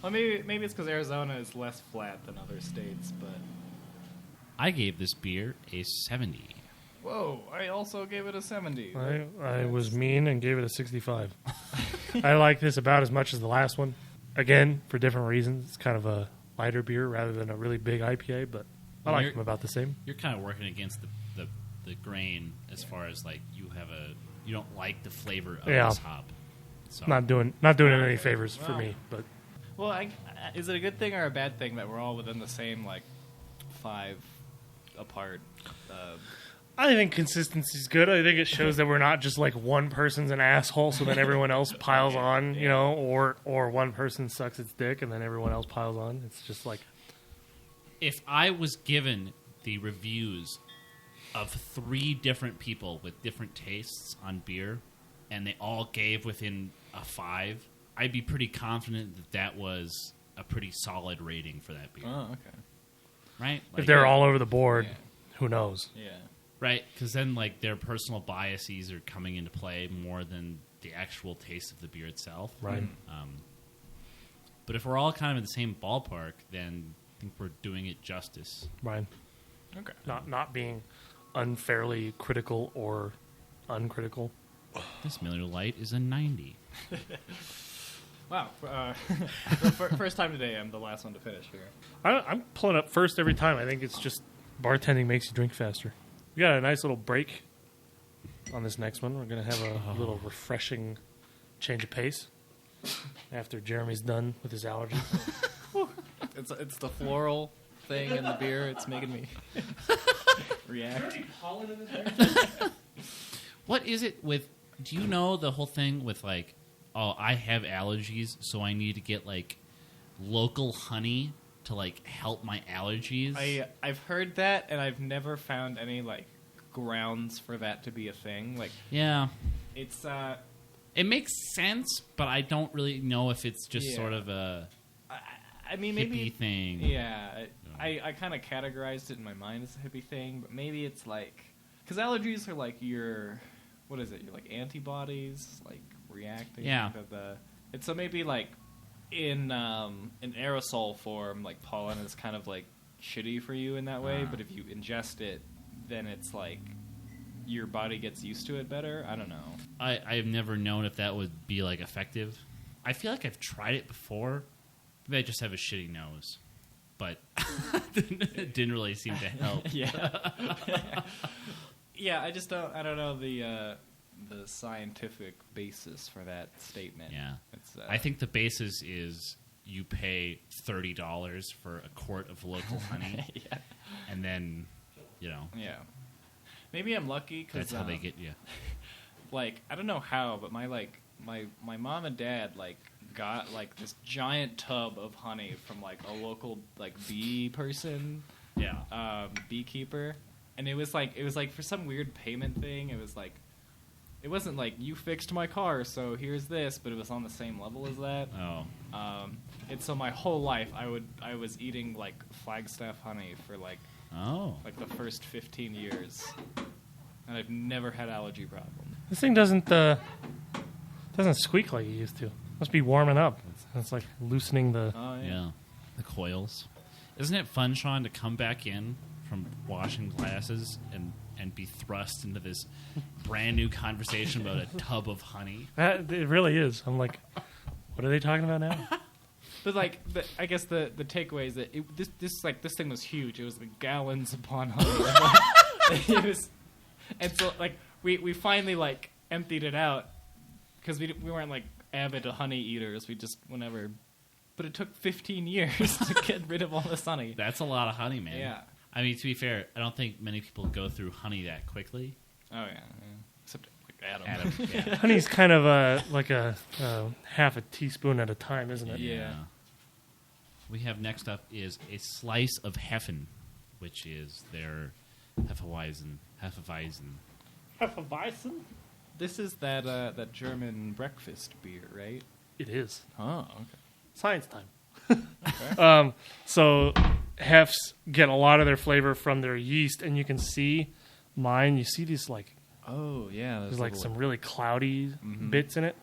Speaker 1: Well, maybe it's because Arizona is less flat than other states, but
Speaker 2: I gave this beer a 70.
Speaker 1: whoa! I also gave it a 70.
Speaker 3: I was mean and gave it a 65. I like this about as much as the last one. Again, for different reasons. It's kind of a lighter beer rather than a really big IPA, but I like them about the same.
Speaker 2: You're kind of working against the grain as far as like you don't like the flavor of
Speaker 3: Yeah.
Speaker 2: this hop. So
Speaker 3: Not doing it any
Speaker 1: Okay.
Speaker 3: favors for
Speaker 1: Well.
Speaker 3: me, but
Speaker 1: Well, is it a good thing or a bad thing that we're all within the same like 5 apart?
Speaker 3: I think consistency's good. I think it shows that we're not just like one person's an asshole, so then everyone else piles on, you know, or one person sucks its dick and then everyone else piles on. It's just like
Speaker 2: if I was given the reviews of 3 different people with different tastes on beer, and they all gave within a 5, I'd be pretty confident that was a pretty solid rating for that beer,
Speaker 1: Oh, okay.
Speaker 2: right?
Speaker 3: if they're all over the board,
Speaker 1: Yeah.
Speaker 3: who knows?
Speaker 1: Yeah.
Speaker 2: right, because then like their personal biases are coming into play more than the actual taste of the beer itself,
Speaker 3: Right.
Speaker 2: But if we're all kind of in the same ballpark, then I think we're doing it justice.
Speaker 3: Ryan,
Speaker 1: Okay.
Speaker 3: not being unfairly critical or uncritical.
Speaker 2: This Miller Lite is a 90.
Speaker 1: Wow. First time today, I'm the last one to finish here.
Speaker 3: I'm pulling up first every time. I think it's just bartending makes you drink faster. We got a nice little break on this next one. We're going to have a little refreshing change of pace after Jeremy's done with his allergies.
Speaker 1: It's the floral thing in the beer. It's making me react.
Speaker 2: What is it with... Do you know the whole thing with, like, oh, I have allergies, so I need to get, like, local honey to, like, help my allergies?
Speaker 1: I've heard that, and I've never found any, like, grounds for that to be a thing. Like,
Speaker 2: Yeah.
Speaker 1: it's,
Speaker 2: It makes sense, but I don't really know if it's just
Speaker 1: Yeah.
Speaker 2: sort of a
Speaker 1: I mean,
Speaker 2: hippie
Speaker 1: maybe...
Speaker 2: thing.
Speaker 1: Yeah, I kind of categorized it in my mind as a hippie thing, but maybe it's like... Because allergies are like your... What is it? Your like antibodies, like reacting.
Speaker 2: Yeah.
Speaker 1: To the, so maybe like in aerosol form, like pollen is kind of like shitty for you in that way. But if you ingest it, then it's like your body gets used to it better. I don't know.
Speaker 2: I've never known if that would be like effective. I feel like I've tried it before. Maybe I just have a shitty nose, but it didn't really seem to help.
Speaker 1: Yeah. Yeah, I don't know the scientific basis for that statement.
Speaker 2: Yeah.
Speaker 1: It's,
Speaker 2: I think the basis is you pay $30 for a quart of local honey,
Speaker 1: yeah.
Speaker 2: and then, you know,
Speaker 1: Yeah. Maybe I'm lucky because
Speaker 2: that's how they get you.
Speaker 1: Like, I don't know how, but my mom and dad like got like this giant tub of honey from like a local like bee person, beekeeper. And it was like for some weird payment thing. It was like, it wasn't like you fixed my car, so here's this, but it was on the same level as that.
Speaker 2: Oh.
Speaker 1: And so my whole life, I was eating like Flagstaff honey for like the first 15 years, and I've never had allergy problems.
Speaker 3: This thing doesn't squeak like it used to. Must be warming up. It's like loosening the...
Speaker 1: Oh
Speaker 2: Yeah. The coils. Isn't it fun, Sean, to come back in from washing glasses and be thrust into this brand new conversation about a tub of honey?
Speaker 3: It really is. I'm like, what are they talking about now?
Speaker 1: But like, I guess the takeaway is that this thing was huge. It was like gallons upon honey. It was, and so like we finally like emptied it out because we weren't like avid honey eaters. We just whenever, but it took 15 years to get rid of all this honey.
Speaker 2: That's a lot of honey, man.
Speaker 1: Yeah.
Speaker 2: I mean, to be fair, I don't think many people go through honey that quickly.
Speaker 1: Oh yeah. Except like
Speaker 2: Adam, yeah.
Speaker 3: Honey's kind of like a half a teaspoon at a time, isn't it?
Speaker 1: Yeah.
Speaker 2: We have next up is a Slice of Hefen, which is their Hefeweizen.
Speaker 3: Hefeweizen?
Speaker 1: This is that German breakfast beer, right?
Speaker 3: It is.
Speaker 1: Oh, okay.
Speaker 3: Science time.
Speaker 1: Okay.
Speaker 3: So hefs get a lot of their flavor from their yeast, and you can see mine. You see these like
Speaker 1: Oh yeah,
Speaker 3: there's like some really cloudy bits in it.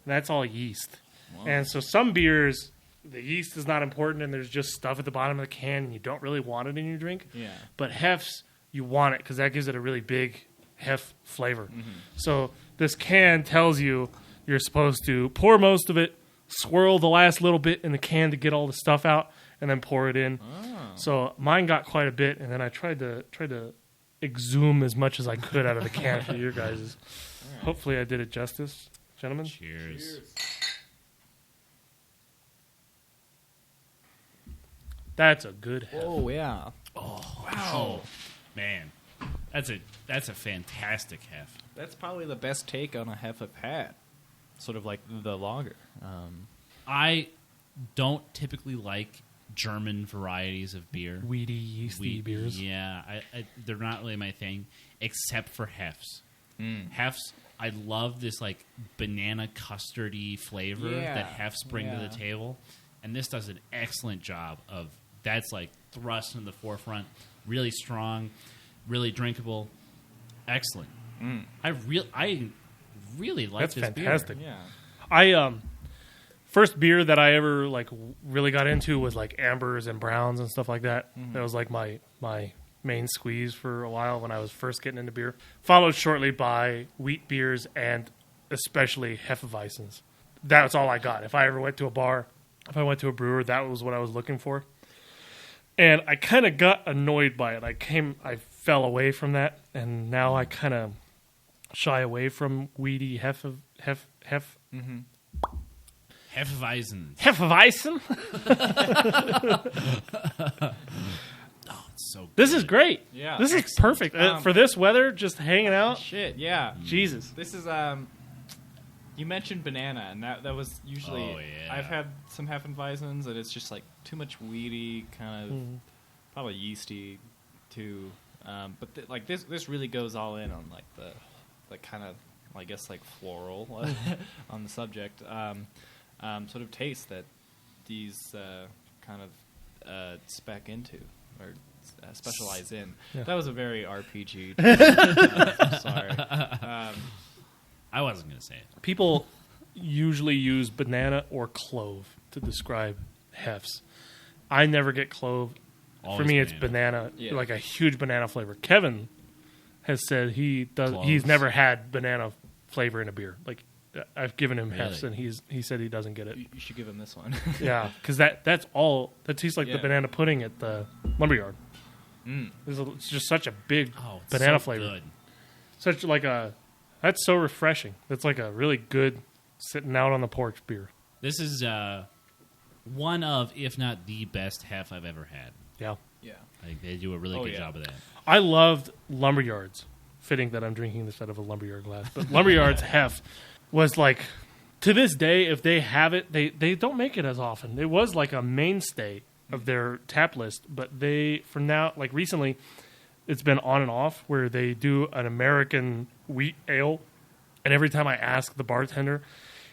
Speaker 3: And that's all yeast.
Speaker 1: Wow.
Speaker 3: And so some beers, the yeast is not important, and there's just stuff at the bottom of the can, and you don't really want it in your drink.
Speaker 1: Yeah.
Speaker 3: But hefs, you want it because that gives it a really big hef flavor.
Speaker 1: Mm-hmm.
Speaker 3: So this can tells you you're supposed to pour most of it, swirl the last little bit in the can to get all the stuff out, and then pour it in.
Speaker 1: Oh.
Speaker 3: So mine got quite a bit, and then I tried to exhume as much as I could out of the can for your guys'.
Speaker 1: Right.
Speaker 3: Hopefully I did it justice, gentlemen.
Speaker 2: Cheers.
Speaker 3: That's a good hef.
Speaker 1: Oh yeah.
Speaker 2: Oh, wow. Man. That's a fantastic hef.
Speaker 1: That's probably the best take on a hef I've had. Sort of like the lager.
Speaker 2: I don't typically like German varieties of beer.
Speaker 3: Weedy, yeasty beers.
Speaker 2: Yeah, they're not really my thing, except for hefs. Hefs, I love this like banana custardy flavor that hefs bring to the table, and this does an excellent job of that's like thrust in the forefront, really strong, really drinkable, excellent. I really like
Speaker 3: That's
Speaker 2: this
Speaker 3: fantastic.
Speaker 2: beer.
Speaker 1: Yeah.
Speaker 3: I first beer that I ever like really got into was like ambers and browns and stuff like that. That was like my main squeeze for a while when I was first getting into beer. Followed shortly by wheat beers and especially Hefeweizens. That's all I got. If I ever went to a bar, if I went to a brewer, that was what I was looking for. And I kind of got annoyed by it. I fell away from that, and now I kind of shy away from weedy Hefeweizen.
Speaker 2: Hefeweizen. Oh, it's so good.
Speaker 3: This is great.
Speaker 1: Yeah,
Speaker 3: this is
Speaker 1: excellent.
Speaker 3: perfect for this weather. Just hanging out.
Speaker 1: Shit, yeah.
Speaker 3: Jesus.
Speaker 1: This is you mentioned banana, and that was usually.
Speaker 2: Oh, yeah.
Speaker 1: I've had some Hefeweizens, and it's just like too much weedy, kind of probably yeasty, too. But like this really goes all in on like the kind of, I guess, like floral on the subject sort of taste that these kind of spec into or specialize in.
Speaker 3: Yeah.
Speaker 1: That was a very RPG. Sorry.
Speaker 2: I wasn't going to say it.
Speaker 3: People usually use banana or clove to describe hefs. I never get clove.
Speaker 2: Always
Speaker 3: For me,
Speaker 2: banana.
Speaker 3: it's banana,
Speaker 1: Yeah.
Speaker 3: like a huge banana flavor. Kevin has said he's
Speaker 2: Cloves.
Speaker 3: never had banana flavor in a beer. Like I've given him hefs,
Speaker 2: Really?
Speaker 3: and he said he doesn't get it.
Speaker 1: You should give him this one.
Speaker 3: Yeah, because that's all. That tastes like the
Speaker 1: Yeah.
Speaker 3: banana pudding at the lumberyard.
Speaker 1: Mm.
Speaker 3: It's just such a big
Speaker 2: Oh, it's
Speaker 3: banana
Speaker 2: so
Speaker 3: flavor.
Speaker 2: good.
Speaker 3: Such like a. That's so refreshing. That's like a really good sitting out on the porch beer.
Speaker 2: This is one of, if not the best hef I've ever had.
Speaker 3: Yeah.
Speaker 1: Yeah.
Speaker 2: Like they do a really good
Speaker 1: yeah.
Speaker 2: job of that.
Speaker 3: I loved Lumberyards. Fitting that I'm drinking this out of a Lumberyard glass. But Lumberyard's hef was like, to this day, if they have it, they don't make it as often. It was like a mainstay of their tap list. But they, for now, like recently, it's been on and off where they do an American wheat ale. And every time I ask the bartender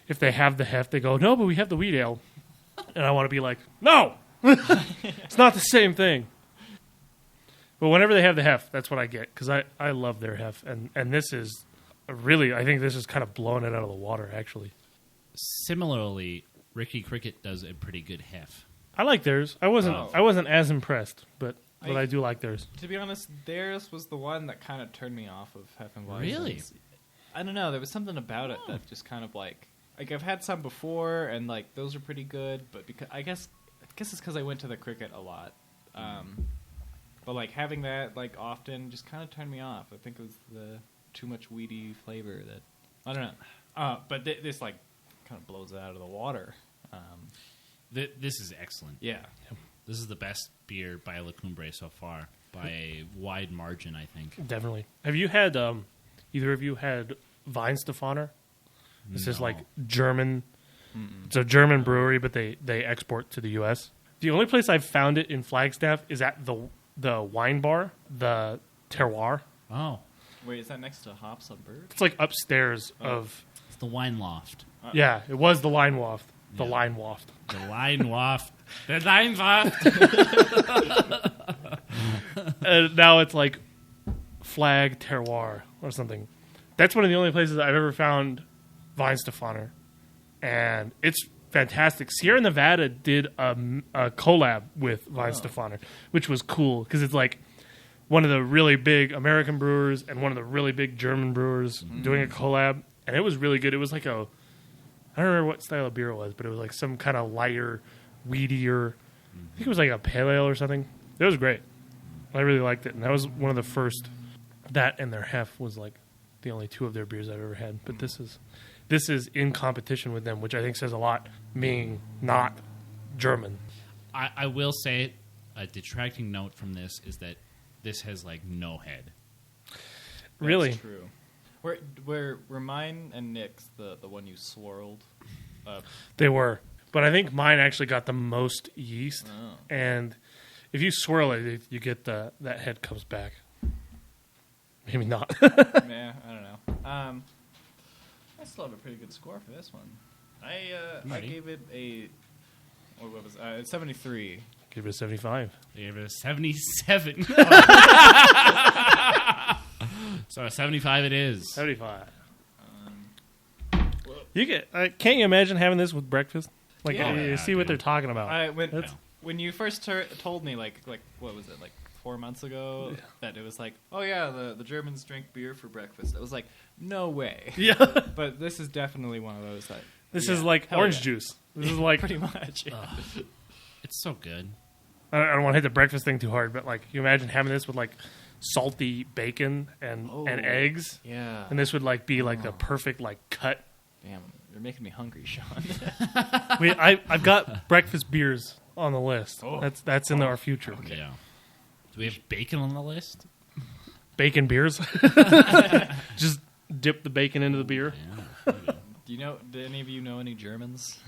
Speaker 3: if they have the hef, they go, no, but we have the wheat ale. And I want to be like, no, it's not the same thing. But whenever they have the hef, that's what I get because I love their hef, and this is really, I think this is kind of blowing it out of the water. Actually,
Speaker 2: Similarly, Ricky Cricket does a pretty good hef.
Speaker 3: I like theirs. I wasn't as impressed, but I do like theirs.
Speaker 1: To be honest, theirs was the one that kind of turned me off of Hefeweizens.
Speaker 2: Really?
Speaker 1: I don't know. There was something about it that just kind of like I've had some before, and like those are pretty good. But because I guess it's because I went to the Cricket a lot. But like having that like often just kind of turned me off. I think it was the too much weedy flavor that I don't know. But this like kind of blows it out of the water.
Speaker 2: This is excellent.
Speaker 1: Yeah.
Speaker 2: This is the best beer by La Cumbre so far by a wide margin, I think.
Speaker 3: Definitely. Have you had either of you had Weinstefaner? This is
Speaker 2: No.
Speaker 3: like German. It's a German brewery, but they export to the U.S. The only place I've found it in Flagstaff is at the wine bar, the Terroir.
Speaker 2: Oh,
Speaker 1: Wait, is that next to Hops on Bird?
Speaker 3: It's like upstairs of.
Speaker 2: it's the Wine Loft.
Speaker 3: Yeah, it was the Line Waft. The
Speaker 2: Yeah.
Speaker 3: Line Waft.
Speaker 2: The Line Waft. The Line Waft.
Speaker 3: Now it's like Flag Terroir or something. That's one of the only places I've ever found Weinstefaner. And it's fantastic. Sierra Nevada did a collab with Weinstefaner, which was cool because it's like one of the really big American brewers and one of the really big German brewers doing a collab. And it was really good. It was like I don't remember what style of beer it was, but it was like some kind of lighter, weedier. I think it was like a pale ale or something. It was great. I really liked it. And that was one of the first. That and their hef was like the only two of their beers I've ever had. But this is in competition with them, which I think says a lot, being not German.
Speaker 2: I will say a detracting note from this is that this has like no head.
Speaker 3: Really?
Speaker 1: That's true. Were mine and Nick's the one you swirled?
Speaker 3: They were. But I think mine actually got the most yeast.
Speaker 1: Oh.
Speaker 3: And if you swirl it, you get that head comes back. Maybe not.
Speaker 1: Yeah, I don't know. I still have a pretty good score for this one. I
Speaker 2: Ready?
Speaker 1: gave it a what was it's 73.
Speaker 3: Give it a 75.
Speaker 2: They gave it a 77. So a 75 it is.
Speaker 3: 75. You can't you imagine having this with breakfast? Like,
Speaker 1: Yeah.
Speaker 3: you see what they're talking about.
Speaker 1: When you first told me, like what was it, like 4 months ago, that it was like, oh yeah, the Germans drink beer for breakfast. I was like, no way.
Speaker 3: Yeah.
Speaker 1: But this is definitely one of those that.
Speaker 3: This is like orange juice. This is like
Speaker 1: pretty much. Yeah.
Speaker 2: It's so good.
Speaker 3: I don't want to hit the breakfast thing too hard, but like you imagine having this with like salty bacon and eggs.
Speaker 1: Yeah.
Speaker 3: And this would like be like the perfect like cut.
Speaker 1: Damn, you're making me hungry, Sean.
Speaker 3: I've got breakfast beers on the list.
Speaker 1: Oh.
Speaker 3: That's in our future.
Speaker 2: Okay. Yeah. Do we have bacon on the list?
Speaker 3: Bacon beers. Just dip the bacon into the beer.
Speaker 2: Yeah.
Speaker 1: Do any of you know any Germans?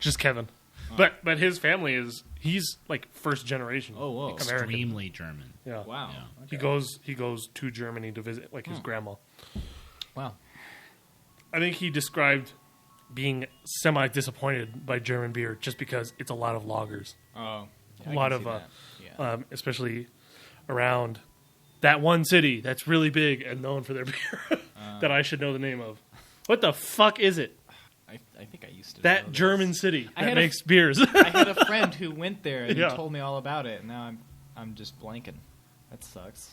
Speaker 3: Just Kevin. But his family he's like first generation.
Speaker 1: Oh, whoa.
Speaker 3: American.
Speaker 2: Extremely German.
Speaker 3: Yeah.
Speaker 1: Wow.
Speaker 2: Yeah.
Speaker 1: Okay.
Speaker 3: He goes to Germany to visit like his grandma.
Speaker 1: Wow.
Speaker 3: I think he described being semi disappointed by German beer just because it's a lot of lagers.
Speaker 1: Oh.
Speaker 3: A lot of
Speaker 1: yeah.
Speaker 3: especially around that one city that's really big and known for their beer that I should know the name of. What the fuck is it?
Speaker 1: I think I used to know
Speaker 3: That
Speaker 1: this.
Speaker 3: German city
Speaker 1: I
Speaker 3: that
Speaker 1: had
Speaker 3: makes beers.
Speaker 1: I had a friend who went there and
Speaker 3: Yeah.
Speaker 1: he told me all about it, and now I'm just blanking. That sucks.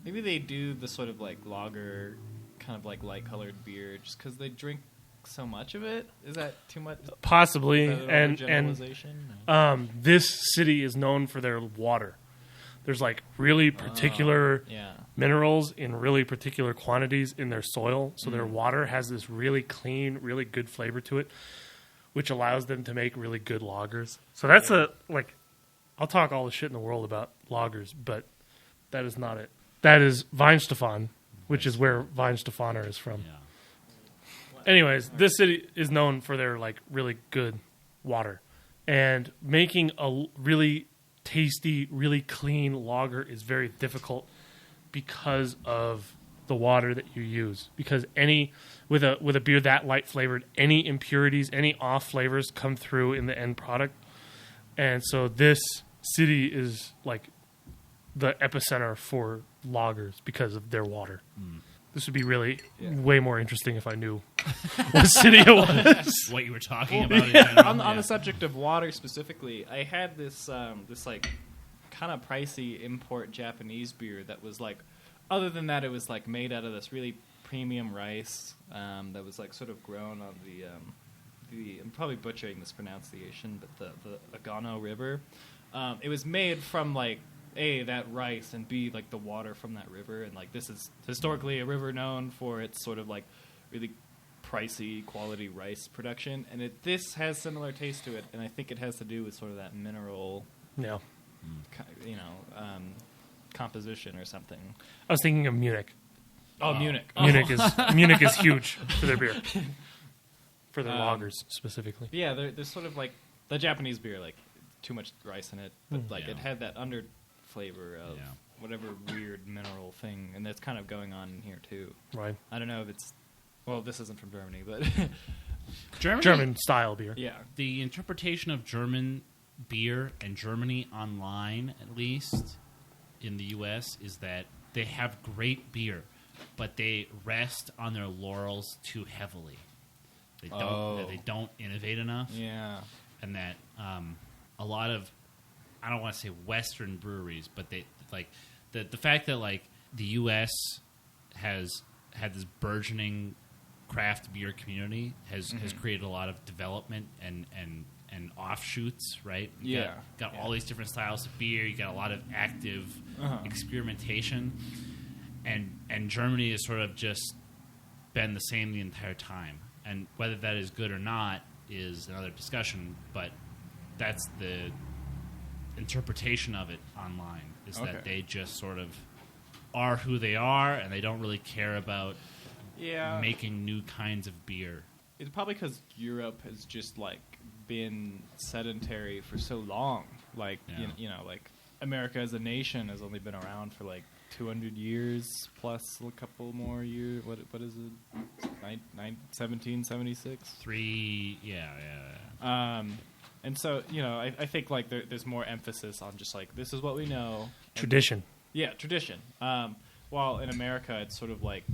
Speaker 1: Maybe they do the sort of like lager, kind of like light colored beer, just because they drink so much of it. Is that too much?
Speaker 3: Possibly,
Speaker 1: Is that
Speaker 3: and
Speaker 1: overgeneralization?
Speaker 3: this city is known for their water. There's like really particular
Speaker 1: yeah.
Speaker 3: minerals in really particular quantities in their soil, so their water has this really clean, really good flavor to it, which allows them to make really good lagers. So that's I'll talk all the shit in the world about lagers, but that is not it. That is Weinstefan, which is where Weinstefaner is from.
Speaker 2: Yeah.
Speaker 3: Anyways, this city is known for their like really good water, and making a really tasty, really clean lager is very difficult because of the water that you use. Because with a beer that light flavored, any impurities, any off flavors come through in the end product, and so this city is like the epicenter for lagers because of their water. This would be really way more interesting if I knew what city it was.
Speaker 2: What you were talking about. In general.
Speaker 1: On the subject of water specifically, I had this like kind of pricey import Japanese beer that was like, other than that, it was like made out of this really premium rice that was like sort of grown on the I'm probably butchering this pronunciation, but the Agano River. It was made from like A, that rice, and B, like the water from that river, and like this is historically a river known for its sort of like really pricey quality rice production, and this has similar taste to it, and I think it has to do with sort of that mineral,
Speaker 3: Yeah,
Speaker 1: composition or something.
Speaker 3: I was thinking of Munich.
Speaker 1: Oh, Munich.
Speaker 3: Munich is huge for their beer, for their lagers specifically.
Speaker 1: Yeah, there's sort of like the Japanese beer, like too much rice in it, but like it had that under flavor of whatever weird mineral thing, and that's kind of going on in here too.
Speaker 3: Right.
Speaker 1: I don't know if it's this isn't from Germany, but
Speaker 3: German style beer.
Speaker 1: yeah.
Speaker 2: The interpretation of German beer and Germany online, at least in the U.S., is that they have great beer, but they rest on their laurels too heavily. They don't innovate enough.
Speaker 1: Yeah.
Speaker 2: And that a lot of, I don't want to say Western breweries, but they like the fact that like the U.S. has had this burgeoning craft beer community has created a lot of development and offshoots, right? You got all these different styles of beer. You got a lot of active experimentation, and Germany has sort of just been the same the entire time. And whether that is good or not is another discussion, but that's the interpretation of it online, is that they just sort of are who they are, and they don't really care about making new kinds of beer.
Speaker 1: It's probably because Europe has just like been sedentary for so long. Like like America as a nation has only been around for like 200 years plus a couple more years. What is it? 1776. And so I think like there's more emphasis on just like this is what we know.
Speaker 3: Tradition.
Speaker 1: Tradition. While in America it's sort of like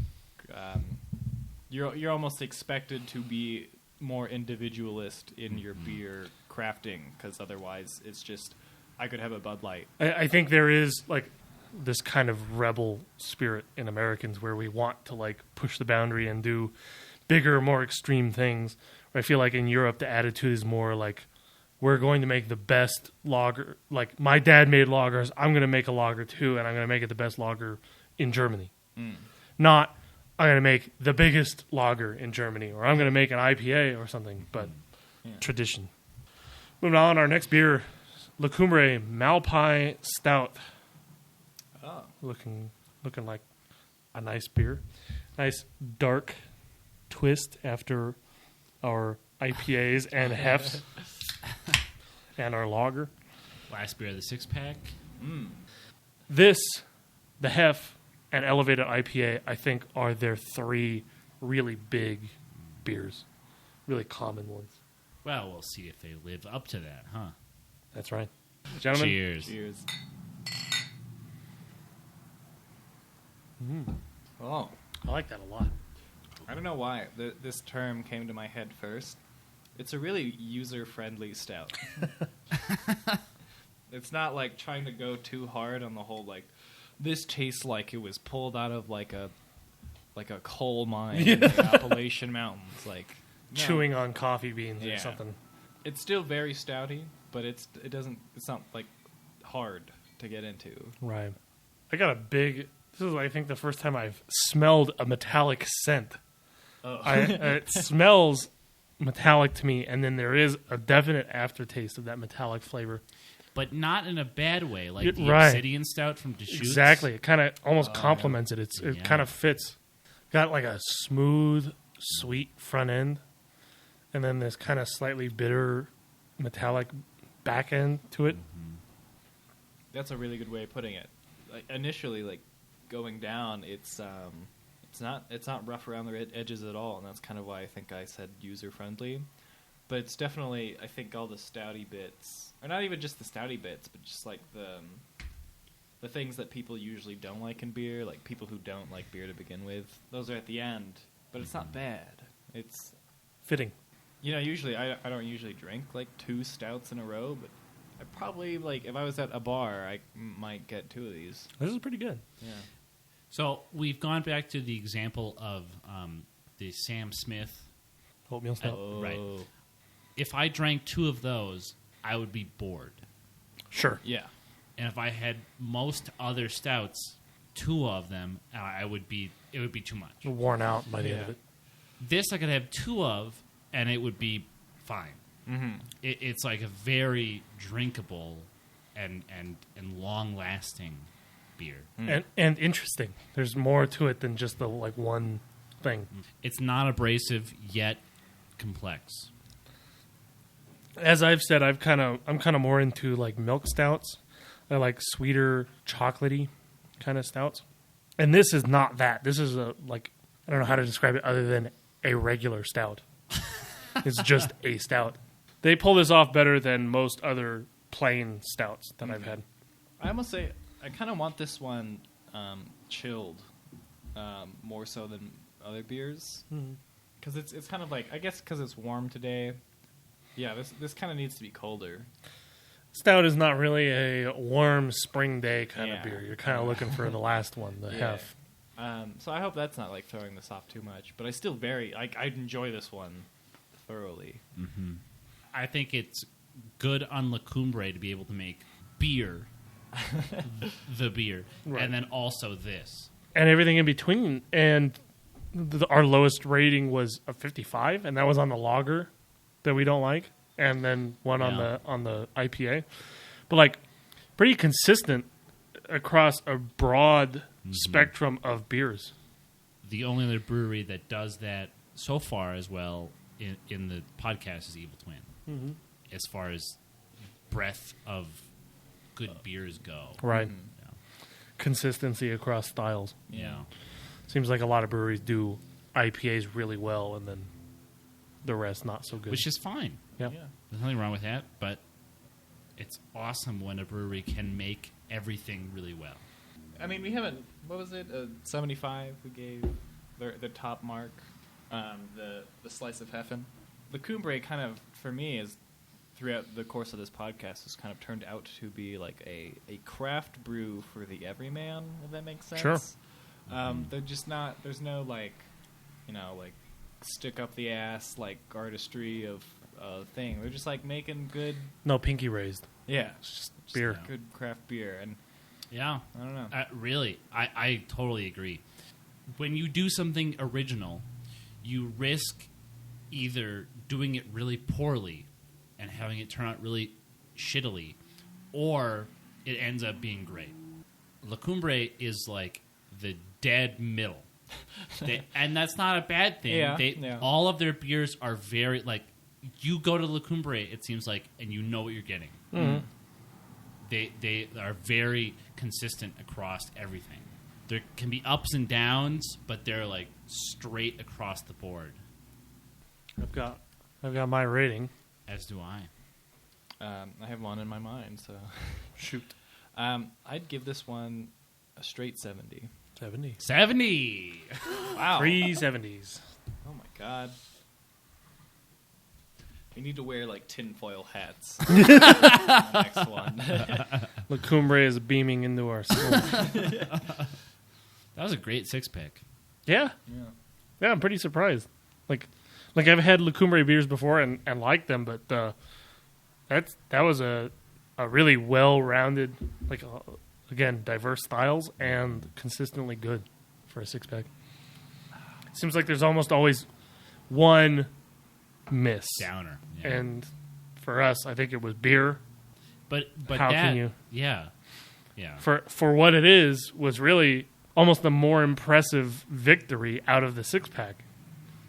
Speaker 1: you're almost expected to be more individualist in your beer crafting, because otherwise it's just I could have a Bud Light.
Speaker 3: I think there is like this kind of rebel spirit in Americans where we want to like push the boundary and do bigger, more extreme things. I feel like in Europe the attitude is more like, we're going to make the best lager. Like, my dad made lagers, I'm going to make a lager too, and I'm going to make it the best lager in Germany. Not, I'm going to make the biggest lager in Germany, or I'm going to make an IPA or something, but tradition. Moving on, our next beer, La Cumbre Malpais Stout.
Speaker 1: Oh.
Speaker 3: Looking like a nice beer. Nice dark twist after our IPAs and hefs. And our lager.
Speaker 2: Last beer of the 6-pack.
Speaker 3: This, the hef, and elevated IPA, I think, are their 3 really big beers. Really common ones.
Speaker 2: Well, we'll see if they live up to that, huh?
Speaker 3: That's right. Gentlemen.
Speaker 2: Cheers.
Speaker 1: Cheers. Oh.
Speaker 3: I like that a lot.
Speaker 1: I don't know why this term came to my head first. It's a really user-friendly stout. It's not like trying to go too hard on the whole like this tastes like it was pulled out of like a coal mine in the Appalachian Mountains, like no.
Speaker 3: Chewing on coffee beans or something.
Speaker 1: It's still very stouty, but it's not like hard to get into.
Speaker 3: Right. I got a big. This is I think the first time I've smelled a metallic scent.
Speaker 1: Oh.
Speaker 3: It smells metallic to me, and then there is a definite aftertaste of that metallic flavor.
Speaker 2: But not in a bad way, like the
Speaker 3: right.
Speaker 2: Obsidian Stout from Deschutes.
Speaker 3: Exactly. It kind of almost complements it. It
Speaker 2: Yeah.
Speaker 3: kind of fits. Got like a smooth, sweet front end, and then this kind of slightly bitter, metallic back end to it.
Speaker 1: That's a really good way of putting it. Like, initially, like going down, it's not rough around the edges at all, and that's kind of why I think I said user friendly. But it's definitely, I think, all the stouty bits, or not even just the stouty bits, but just like the things that people usually don't like in beer, like people who don't like beer to begin with. Those are at the end, but it's not bad. It's
Speaker 3: Fitting.
Speaker 1: Usually I don't usually drink like 2 stouts in a row, but I probably like if I was at a bar, I might get 2 of these.
Speaker 3: This is pretty good.
Speaker 1: Yeah.
Speaker 2: So we've gone back to the example of the Sam Smith.
Speaker 3: Oatmeal stout.
Speaker 2: Right. If I drank 2 of those, I would be bored.
Speaker 3: Sure.
Speaker 1: Yeah.
Speaker 2: And if I had most other stouts, 2 of them, it would be too much.
Speaker 3: Worn out by the end of it.
Speaker 2: This I could have 2 of, and it would be fine.
Speaker 1: Mm-hmm.
Speaker 2: It's like a very drinkable and long-lasting beer.
Speaker 3: And interesting. There's more to it than just the like one thing.
Speaker 2: It's not abrasive yet complex.
Speaker 3: As I've said, I'm kind of more into like milk stouts. I like sweeter, chocolatey kind of stouts. And this is not that. This is I don't know how to describe it other than a regular stout. It's just a stout. They pull this off better than most other plain stouts that I've had.
Speaker 1: I must say, I kind of want this one chilled more so than other beers. Because it's kind of like, I guess because it's warm today. Yeah, this kind of needs to be colder.
Speaker 3: Stout is not really a warm spring day kind of beer. You're kind of looking for the last one, the hef.
Speaker 1: So I hope that's not like throwing this off too much. But I still I enjoy this one thoroughly.
Speaker 2: Mm-hmm. I think it's good on La Cumbre to be able to make beer, the beer,
Speaker 3: right.
Speaker 2: and then also this.
Speaker 3: And everything in between. And our lowest rating was a 55, and that was on the lager that we don't like, and then one on the IPA. But like pretty consistent across a broad spectrum of beers.
Speaker 2: The only other brewery that does that so far as well in the podcast is Evil Twin, as far as breadth of good beers go.
Speaker 3: Right.
Speaker 2: Yeah.
Speaker 3: Consistency across styles.
Speaker 2: Yeah.
Speaker 3: Seems like a lot of breweries do IPAs really well, and then the rest not so good.
Speaker 2: Which is fine.
Speaker 3: Yeah.
Speaker 2: There's nothing wrong with that, but it's awesome when a brewery can make everything really well.
Speaker 1: I mean, we haven't. What was it? 75. We gave the top mark. The Slice of Hefen. the Cumbre kind of, for me, is throughout the course of this podcast has kind of turned out to be like a craft brew for the everyman, if that makes sense.
Speaker 3: Sure.
Speaker 1: They're just not, there's no like, like stick up the ass like artistry of thing. They're just like making good.
Speaker 3: No pinky raised.
Speaker 1: Yeah. Just
Speaker 3: beer.
Speaker 1: Good craft beer. And
Speaker 2: yeah.
Speaker 1: I don't know.
Speaker 2: Really, I totally agree. When you do something original, you risk either doing it really poorly and having it turn out really shittily, or it ends up being great. La Cumbre is like the dead middle. And that's not a bad thing.
Speaker 1: Yeah,
Speaker 2: all of their beers are very, like, you go to La Cumbre, it seems like, and you know what you're getting.
Speaker 3: Mm-hmm.
Speaker 2: They are very consistent across everything. There can be ups and downs, but they're like straight across the board.
Speaker 3: I've got my rating.
Speaker 2: As do I.
Speaker 1: I have one in my mind, so
Speaker 3: Shoot.
Speaker 1: I'd give this one a straight 70.
Speaker 2: 70.
Speaker 1: Wow.
Speaker 3: 3 70s.
Speaker 1: Oh my god. We need to wear like tinfoil hats. On the next one.
Speaker 3: La Cumbre is beaming into our soul.
Speaker 2: That was a great 6-pack.
Speaker 3: Yeah.
Speaker 1: Yeah.
Speaker 3: I'm pretty surprised. Like I've had La Cumbre beers before and liked them, but that was a really well-rounded, like again, diverse styles and consistently good for a 6-pack. Seems like there's almost always one miss.
Speaker 2: Downer. Yeah.
Speaker 3: And for us, I think it was beer.
Speaker 2: But
Speaker 3: how can you?
Speaker 2: Yeah.
Speaker 3: For what it is, was really almost the more impressive victory out of the 6-pack,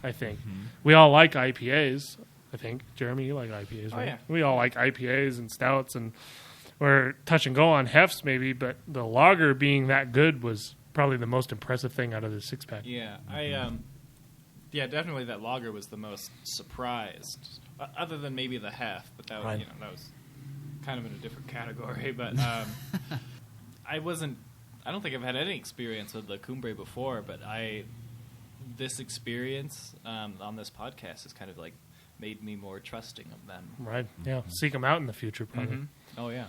Speaker 3: I think. Mm-hmm. We all like IPAs, I think. Jeremy, you like IPAs, right?
Speaker 1: Oh, yeah.
Speaker 3: We all like IPAs and stouts, and we're touch and go on hefts maybe, but the lager being that good was probably the most impressive thing out of the 6-pack.
Speaker 1: Yeah, definitely that lager was the most surprised, other than maybe the hef, but that was,
Speaker 3: Right.
Speaker 1: That was kind of in a different category. But I don't think I've had any experience with the Cumbre before, but this experience on this podcast has kind of like made me more trusting of them.
Speaker 3: Right. Yeah. Seek them out in the future, probably.
Speaker 1: Mm-hmm. Oh yeah.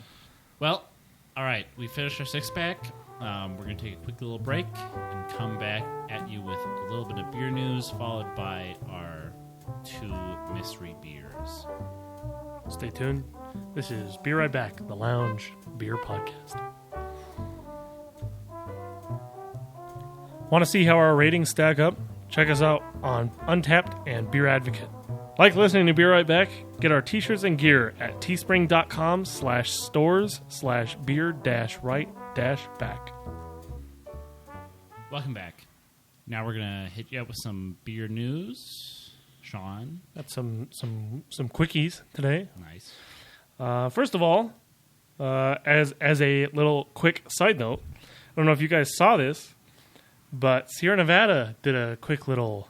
Speaker 2: Well, all right. We finished our 6-pack. We're going to take a quick little break and come back at you with a little bit of beer news, followed by our 2 mystery beers.
Speaker 3: Stay tuned. This is Be Right Back, the Lounge Beer Podcast. Want to see how our ratings stack up? Check us out on Untappd and Beer Advocate. Like listening to Be Right Back? Get our t-shirts and gear at teespring.com/stores/beer-right-back.
Speaker 2: Welcome back. Now we're going to hit you up with some beer news. Sean.
Speaker 3: Got some quickies today.
Speaker 2: Nice.
Speaker 3: First of all, as a little quick side note, I don't know if you guys saw this, but Sierra Nevada did a quick little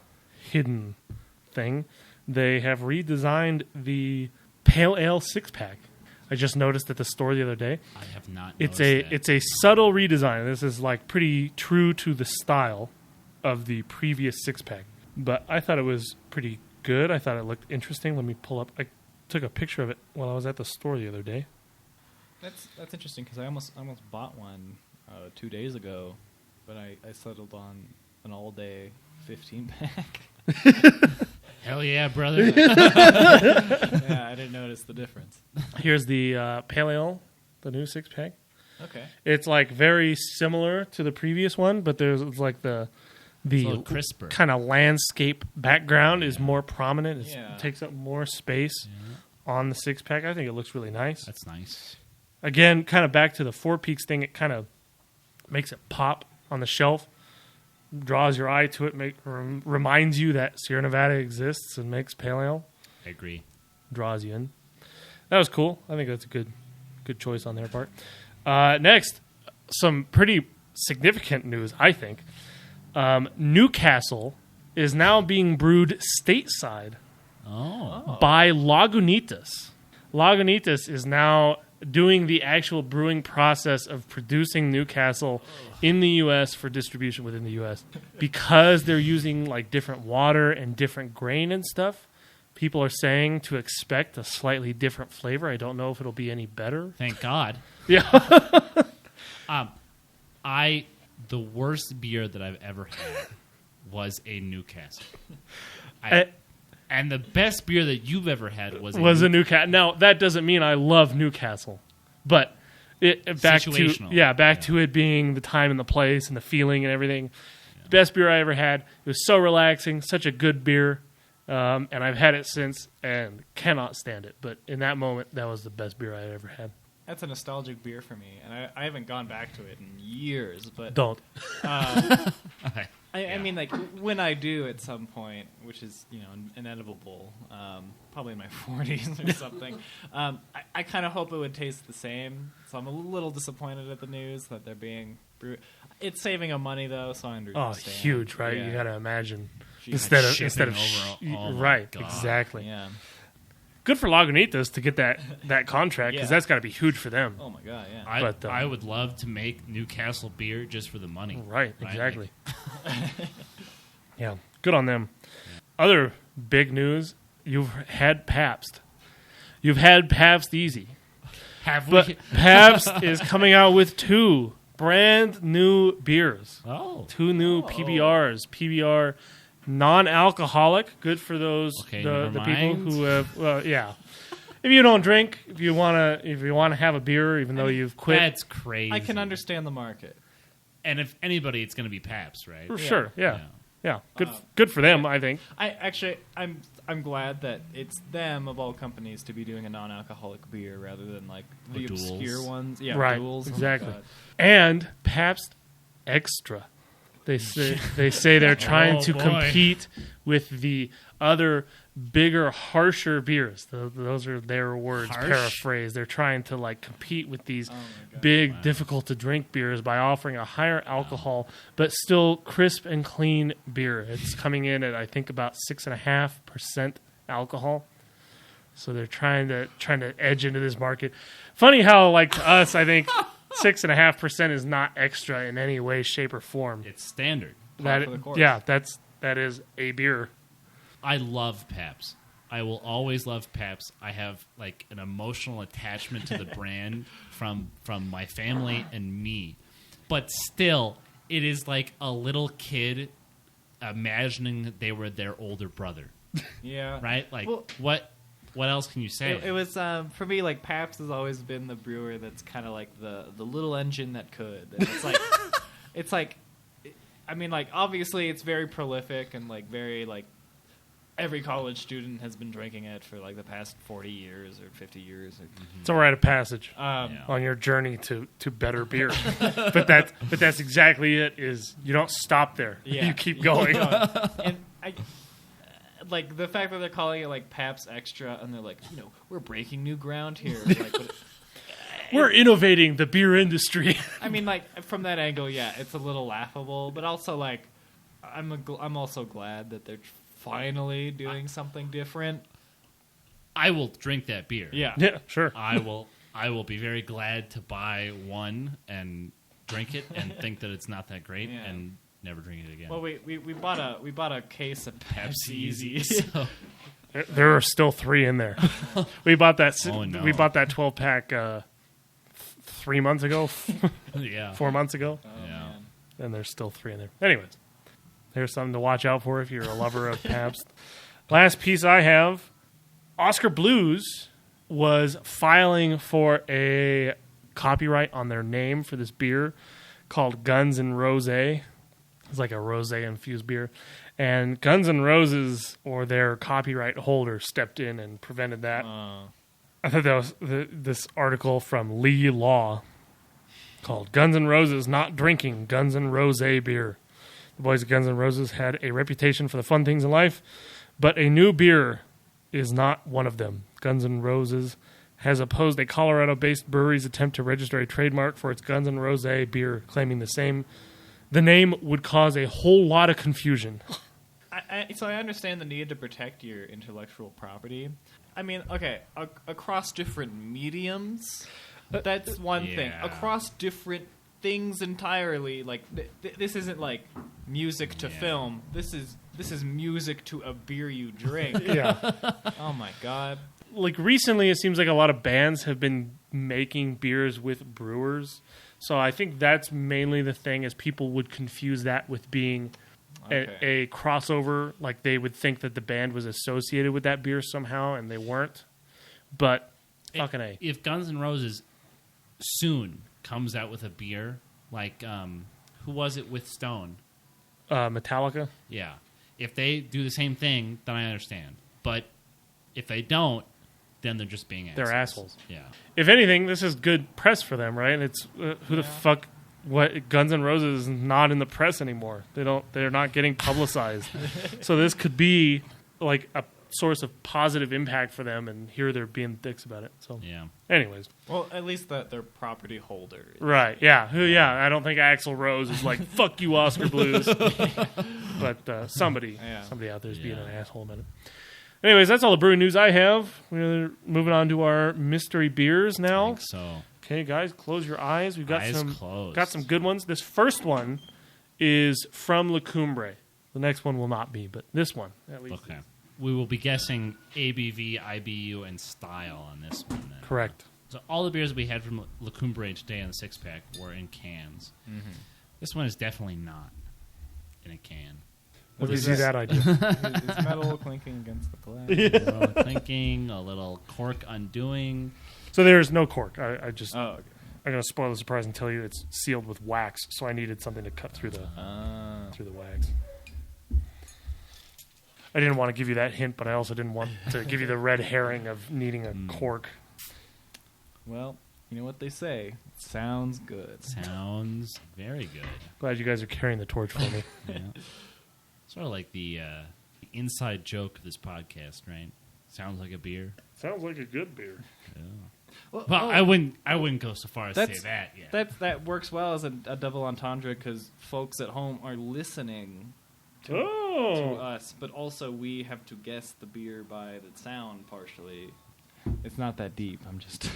Speaker 3: hidden thing. They have redesigned the Pale Ale 6-pack. I just noticed at the store the other day.
Speaker 2: I have not
Speaker 3: It's
Speaker 2: noticed that.
Speaker 3: It's a subtle redesign. This is like pretty true to the style of the previous 6-pack. But I thought it was pretty good. I thought it looked interesting. Let me pull up. I took a picture of it while I was at the store the other day.
Speaker 1: That's interesting because I almost bought one 2 days ago, but I settled on an all-day 15-pack.
Speaker 2: Hell yeah, brother.
Speaker 1: Yeah, I didn't notice the difference.
Speaker 3: Here's the Pale Ale, the new 6-pack.
Speaker 1: Okay.
Speaker 3: It's like very similar to the previous one, but there's like the
Speaker 2: a little crisper.
Speaker 3: kind of landscape background is more prominent. It
Speaker 1: Yeah.
Speaker 3: takes up more space on the 6-pack. I think it looks really nice.
Speaker 2: That's nice.
Speaker 3: Again, kind of back to the Four Peaks thing. It kind of makes it pop on the shelf, draws your eye to it, reminds you that Sierra Nevada exists and makes Pale Ale.
Speaker 2: I agree.
Speaker 3: Draws you in. That was cool. I think that's a good choice on their part. Next, some pretty significant news, I think. Newcastle is now being brewed stateside by Lagunitas. Lagunitas is now doing the actual brewing process of producing Newcastle in the U.S. for distribution within the U.S. Because they're using like different water and different grain and stuff, People are saying to expect a slightly different flavor. I don't know if it'll be any better.
Speaker 2: Thank God.
Speaker 3: Yeah.
Speaker 2: The worst beer that I've ever had was a Newcastle. And the best beer that you've ever had was
Speaker 3: a Newcastle. Now, that doesn't mean I love Newcastle, but back to it being the time and the place and the feeling and everything. Yeah. Best beer I ever had. It was so relaxing, such a good beer, and I've had it since and cannot stand it. But in that moment, that was the best beer I ever had.
Speaker 1: That's a nostalgic beer for me, and I haven't gone back to it in years. But
Speaker 3: don't.
Speaker 2: Okay.
Speaker 1: I mean, like, when I do at some point, which is, inevitable, probably in my 40s or something, I kind of hope it would taste the same. So I'm a little disappointed at the news that they're being brewed. It's saving them money, though, so I understand.
Speaker 3: Oh, huge, right? Yeah. You got to imagine.
Speaker 1: Jeez.
Speaker 3: Instead of right,
Speaker 2: God.
Speaker 3: Exactly.
Speaker 1: Yeah.
Speaker 3: Good for Lagunitas to get that contract, because that's got to be huge for them.
Speaker 1: Oh, my God, yeah.
Speaker 2: I would love to make Newcastle beer just for the money.
Speaker 3: Right, exactly. Yeah, good on them. Yeah. Other big news, you've had Pabst. You've had Pabst Easy.
Speaker 2: Have we?
Speaker 3: But Pabst is coming out with 2 brand new beers.
Speaker 2: Oh.
Speaker 3: 2 new PBRs. PBR non-alcoholic, good for those the people who have If you don't drink, if you want to have a beer, even though you've quit,
Speaker 2: that's crazy.
Speaker 1: I can understand the market.
Speaker 2: And if anybody, it's going to be Pabst, right?
Speaker 3: For sure, yeah. Good for them, I think.
Speaker 1: I'm glad that it's them of all companies to be doing a non-alcoholic beer rather than like the obscure ones. Yeah,
Speaker 3: right,
Speaker 1: Duels.
Speaker 3: exactly. And Pabst Extra. They say they're trying to compete with the other bigger, harsher beers. Those are their words, paraphrased. They're trying to compete with these big, difficult to drink beers by offering a higher alcohol but still crisp and clean beer. It's coming in at I think about 6.5% alcohol. So they're trying to edge into this market. Funny how to us, I think 6.5% is not extra in any way, shape, or form.
Speaker 2: It's standard.
Speaker 3: That is a beer.
Speaker 2: I love Pabst. I will always love Pabst. I have an emotional attachment to the brand from my family and me. But still, it is like a little kid imagining that they were their older brother.
Speaker 1: Yeah.
Speaker 2: Right? What else can you say?
Speaker 1: It was for me. Pabst has always been the brewer that's kind of like the little engine that could. And it's obviously it's very prolific and very every college student has been drinking it for the past 40 years or 50 years.
Speaker 3: It's a rite of passage on your journey to better beer. but that's exactly it. Is you don't stop there.
Speaker 1: Yeah.
Speaker 3: You keep going.
Speaker 1: And the fact that they're calling it Pabst Extra, and they're we're breaking new ground here.
Speaker 3: We're innovating the beer industry.
Speaker 1: I mean, from that angle, yeah, it's a little laughable, but also I'm also glad that they're finally doing something different.
Speaker 2: I will drink that beer.
Speaker 3: Yeah, sure.
Speaker 2: I will be very glad to buy one and drink it and think that it's not that great and never drink it again.
Speaker 1: Well, we bought a case of Pepsi Easy.
Speaker 2: So.
Speaker 3: There are still 3 in there. We bought that.
Speaker 2: No.
Speaker 3: We bought that 12-pack 3 months ago. 4 months ago.
Speaker 1: Oh,
Speaker 2: yeah.
Speaker 1: Man.
Speaker 3: And there's still 3 in there. Anyways, there's something to watch out for if you're a lover of Pabst. Last piece I have, Oscar Blues was filing for a copyright on their name for this beer called Guns N' Rosé. It's like a rosé infused beer. And Guns N' Roses, or their copyright holder, stepped in and prevented that. I thought that was this article from Lee Law called Guns N' Roses Not Drinking Guns N' Rosé Beer. The boys at Guns N' Roses had a reputation for the fun things in life, but a new beer is not one of them. Guns N' Roses has opposed a Colorado-based brewery's attempt to register a trademark for its Guns N' Rosé beer, claiming the name would cause a whole lot of confusion.
Speaker 1: So I understand the need to protect your intellectual property. I mean, okay, across different mediums, that's one thing. Across different things entirely, this isn't music to film. This is This is music to a beer you drink.
Speaker 3: Yeah.
Speaker 1: Oh my god.
Speaker 3: Like recently, it seems like a lot of bands have been making beers with brewers. So I think that's mainly the thing, is people would confuse that with being a crossover. Like they would think that the band was associated with that beer somehow, and they weren't. But fucking A.
Speaker 2: If Guns N' Roses soon comes out with a beer, like who was it with Stone?
Speaker 3: Metallica.
Speaker 2: Yeah. If they do the same thing, then I understand. But if they don't, then they're just being assholes.
Speaker 3: They're assholes.
Speaker 2: Yeah.
Speaker 3: If anything, this is good press for them, right? It's who the fuck? What Guns N' Roses is not in the press anymore. They're not getting publicized. So this could be like a source of positive impact for them, and here they're being dicks about it. So
Speaker 2: Yeah.
Speaker 3: anyways,
Speaker 1: Well, at least that their property holder.
Speaker 3: right? Yeah, I don't think Axl Rose is like fuck you, Oscar Blues, but somebody out there is being an asshole about it. Anyways, that's all the brewing news I have. We're moving on to our mystery beers now.
Speaker 2: I think so.
Speaker 3: Okay, guys, close your eyes. We've got
Speaker 2: Eyes
Speaker 3: some
Speaker 2: closed.
Speaker 3: got some good ones. This first one is from La Cumbre. The next one will not be, but this one at least.
Speaker 2: Okay. We will be guessing ABV, IBU, and style on this one then.
Speaker 3: Correct.
Speaker 2: So all the beers that we had from La Cumbre today on the six-pack were in cans.
Speaker 1: Mm-hmm.
Speaker 2: This one is definitely not in a can.
Speaker 3: What gives you that idea?
Speaker 1: It's metal clinking against the glass.
Speaker 2: A little clinking, a little cork undoing.
Speaker 3: So there's no cork. I just
Speaker 1: Oh, okay.
Speaker 3: I'm gonna spoil the surprise and tell you it's sealed with wax. So I needed something to cut through the wax. I didn't want to give you that hint, but I also didn't want to give you the red herring of needing a cork.
Speaker 1: Well, you know what they say. It sounds good.
Speaker 2: Sounds very good.
Speaker 3: Glad you guys are carrying the torch for me.
Speaker 2: Yeah. Sort of like the inside joke of this podcast, right? Sounds like a beer.
Speaker 3: Sounds like a good beer.
Speaker 2: Yeah.
Speaker 1: Well,
Speaker 2: Well, I wouldn't go so far as to say that. Yeah.
Speaker 1: That works well as a double entendre because folks at home are listening to us, but also we have to guess the beer by the sound partially. It's not that deep. I'm just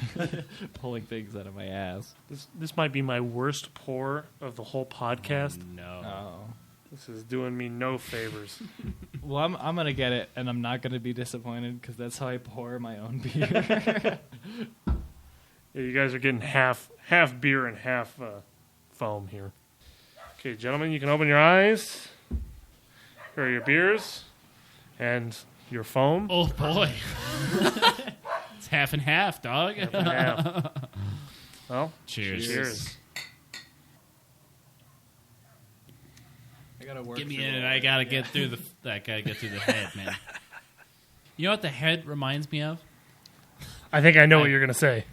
Speaker 1: pulling things out of my ass.
Speaker 3: This might be my worst pour of the whole podcast.
Speaker 2: No.
Speaker 1: Oh.
Speaker 3: This is doing me no favors.
Speaker 1: Well, I'm gonna get it, and I'm not gonna be disappointed because that's how I pour my own beer.
Speaker 3: Yeah, you guys are getting half beer and half foam here. Okay, gentlemen, you can open your eyes. Here are your beers and your foam.
Speaker 2: Oh boy. It's half and half, dog.
Speaker 3: Half and half. Well,
Speaker 2: Cheers.
Speaker 3: cheers.
Speaker 1: I gotta work.
Speaker 2: Give me
Speaker 1: through
Speaker 2: in
Speaker 1: all
Speaker 2: it.
Speaker 1: that.
Speaker 2: I gotta get through the head, man. You know what the head reminds me of?
Speaker 3: I think I know what you're going to say.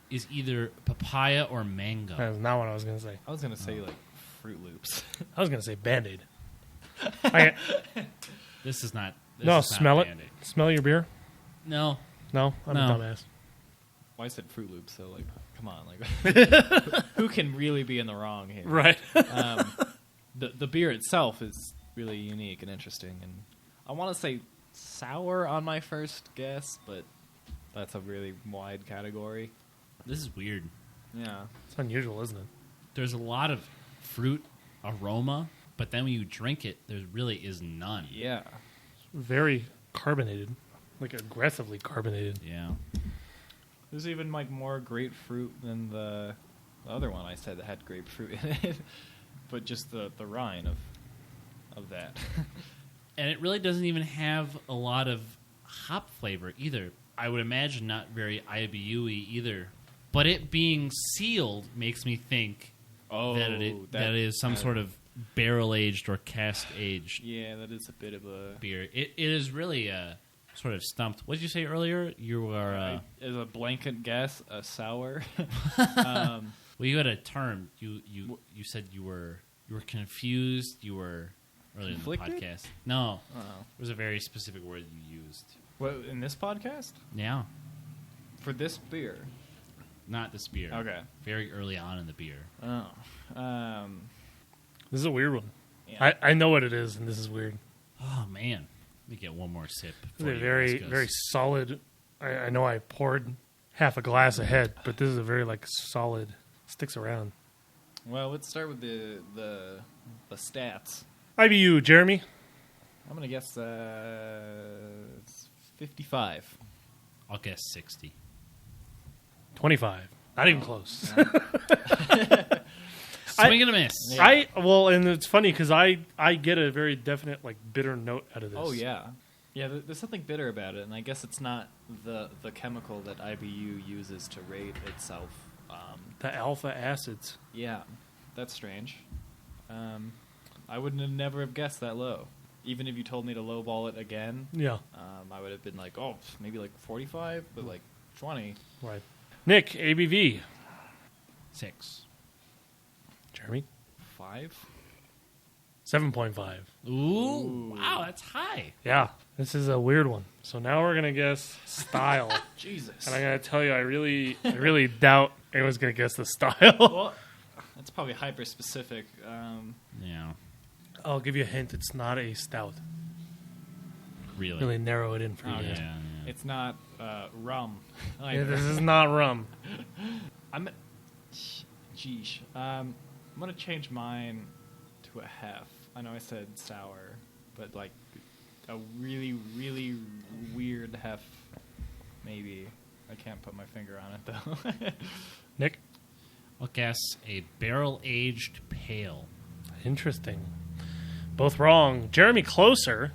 Speaker 2: Is either papaya or mango.
Speaker 3: That's not what I was going to say.
Speaker 1: I was gonna say like Fruit Loops.
Speaker 3: I was going to say Band-Aid.
Speaker 2: This is not. This
Speaker 3: No,
Speaker 2: is not
Speaker 3: smell it.
Speaker 2: Band-Aid.
Speaker 3: Smell your beer?
Speaker 2: No.
Speaker 3: No? I'm
Speaker 2: No.
Speaker 3: a dumbass.
Speaker 1: Well, I said Fruit Loops, so like, come on, like, who can really be in the wrong here?
Speaker 3: Right.
Speaker 1: The beer itself is really unique and interesting, and I want to say sour on my first guess, but that's a really wide category.
Speaker 2: This is weird.
Speaker 1: Yeah.
Speaker 3: It's unusual, isn't it?
Speaker 2: There's a lot of fruit aroma, but then when you drink it, there really is none.
Speaker 1: Yeah.
Speaker 3: Very carbonated. Like aggressively carbonated.
Speaker 2: Yeah.
Speaker 1: There's even like more grapefruit than the other one I said that had grapefruit in it, but just the rind of that.
Speaker 2: And it really doesn't even have a lot of hop flavor either. I would imagine not very IBU-y either. But it being sealed makes me think that it is some sort of barrel-aged or cask-aged
Speaker 1: Yeah, that is a bit of a
Speaker 2: beer. It is really sort of stumped. What did you say earlier? You were...
Speaker 1: as a blanket guess, a sour.
Speaker 2: well, you had a term. You said you were confused. You were earlier
Speaker 1: Conflicted?
Speaker 2: in the podcast. No.
Speaker 1: Oh.
Speaker 2: It was a very specific word you used.
Speaker 1: What, in this podcast?
Speaker 2: Yeah.
Speaker 1: For this beer?
Speaker 2: Not this beer.
Speaker 1: Okay.
Speaker 2: Very early on in the beer.
Speaker 1: Oh.
Speaker 3: This is a weird one.
Speaker 1: Yeah.
Speaker 3: I know what it is, and this is weird.
Speaker 2: Oh, man. Let me get one more sip.
Speaker 3: This
Speaker 2: before
Speaker 3: is a
Speaker 2: you
Speaker 3: very,
Speaker 2: ask us.
Speaker 3: very solid. I know I poured half a glass ahead, but this is a very like solid. Sticks around.
Speaker 1: Well, let's start with the stats.
Speaker 3: IBU, Jeremy.
Speaker 1: I'm gonna guess it's 55.
Speaker 2: I'll guess 60.
Speaker 3: 25. Not even close.
Speaker 2: Swing and a miss.
Speaker 1: Yeah.
Speaker 3: And it's funny because I get a very definite like bitter note out of this.
Speaker 1: Oh yeah, yeah. There's something bitter about it, and I guess it's not the chemical that IBU uses to rate itself.
Speaker 3: The alpha acids.
Speaker 1: Yeah, that's strange. I wouldn't have never have guessed that low. Even if you told me to lowball it again,
Speaker 3: Yeah.
Speaker 1: I would have been like, oh, maybe like 45, but like 20.
Speaker 3: Right. Nick, ABV.
Speaker 2: 6.
Speaker 3: Jeremy.
Speaker 1: 5?
Speaker 3: 7.5.
Speaker 2: Ooh, wow, that's high.
Speaker 3: Yeah. This is a weird one. So now we're gonna guess style.
Speaker 1: Jesus.
Speaker 3: And I'm gonna tell you, I really doubt anyone's gonna guess the style.
Speaker 1: Well, that's probably hyper specific.
Speaker 2: Yeah,
Speaker 3: I'll give you a hint. It's not a stout.
Speaker 2: really.
Speaker 3: Narrow it in for you
Speaker 1: Okay.
Speaker 3: guys.
Speaker 2: Yeah.
Speaker 1: It's not rum.
Speaker 3: Yeah,
Speaker 1: either.
Speaker 3: this is not rum.
Speaker 1: Geesh. I'm gonna change mine to a hef. I know I said sour, but like a really, really weird hef. Maybe I can't put my finger on it though.
Speaker 3: Nick.
Speaker 2: I'll guess a barrel-aged pale.
Speaker 3: Interesting. Both wrong. Jeremy, closer.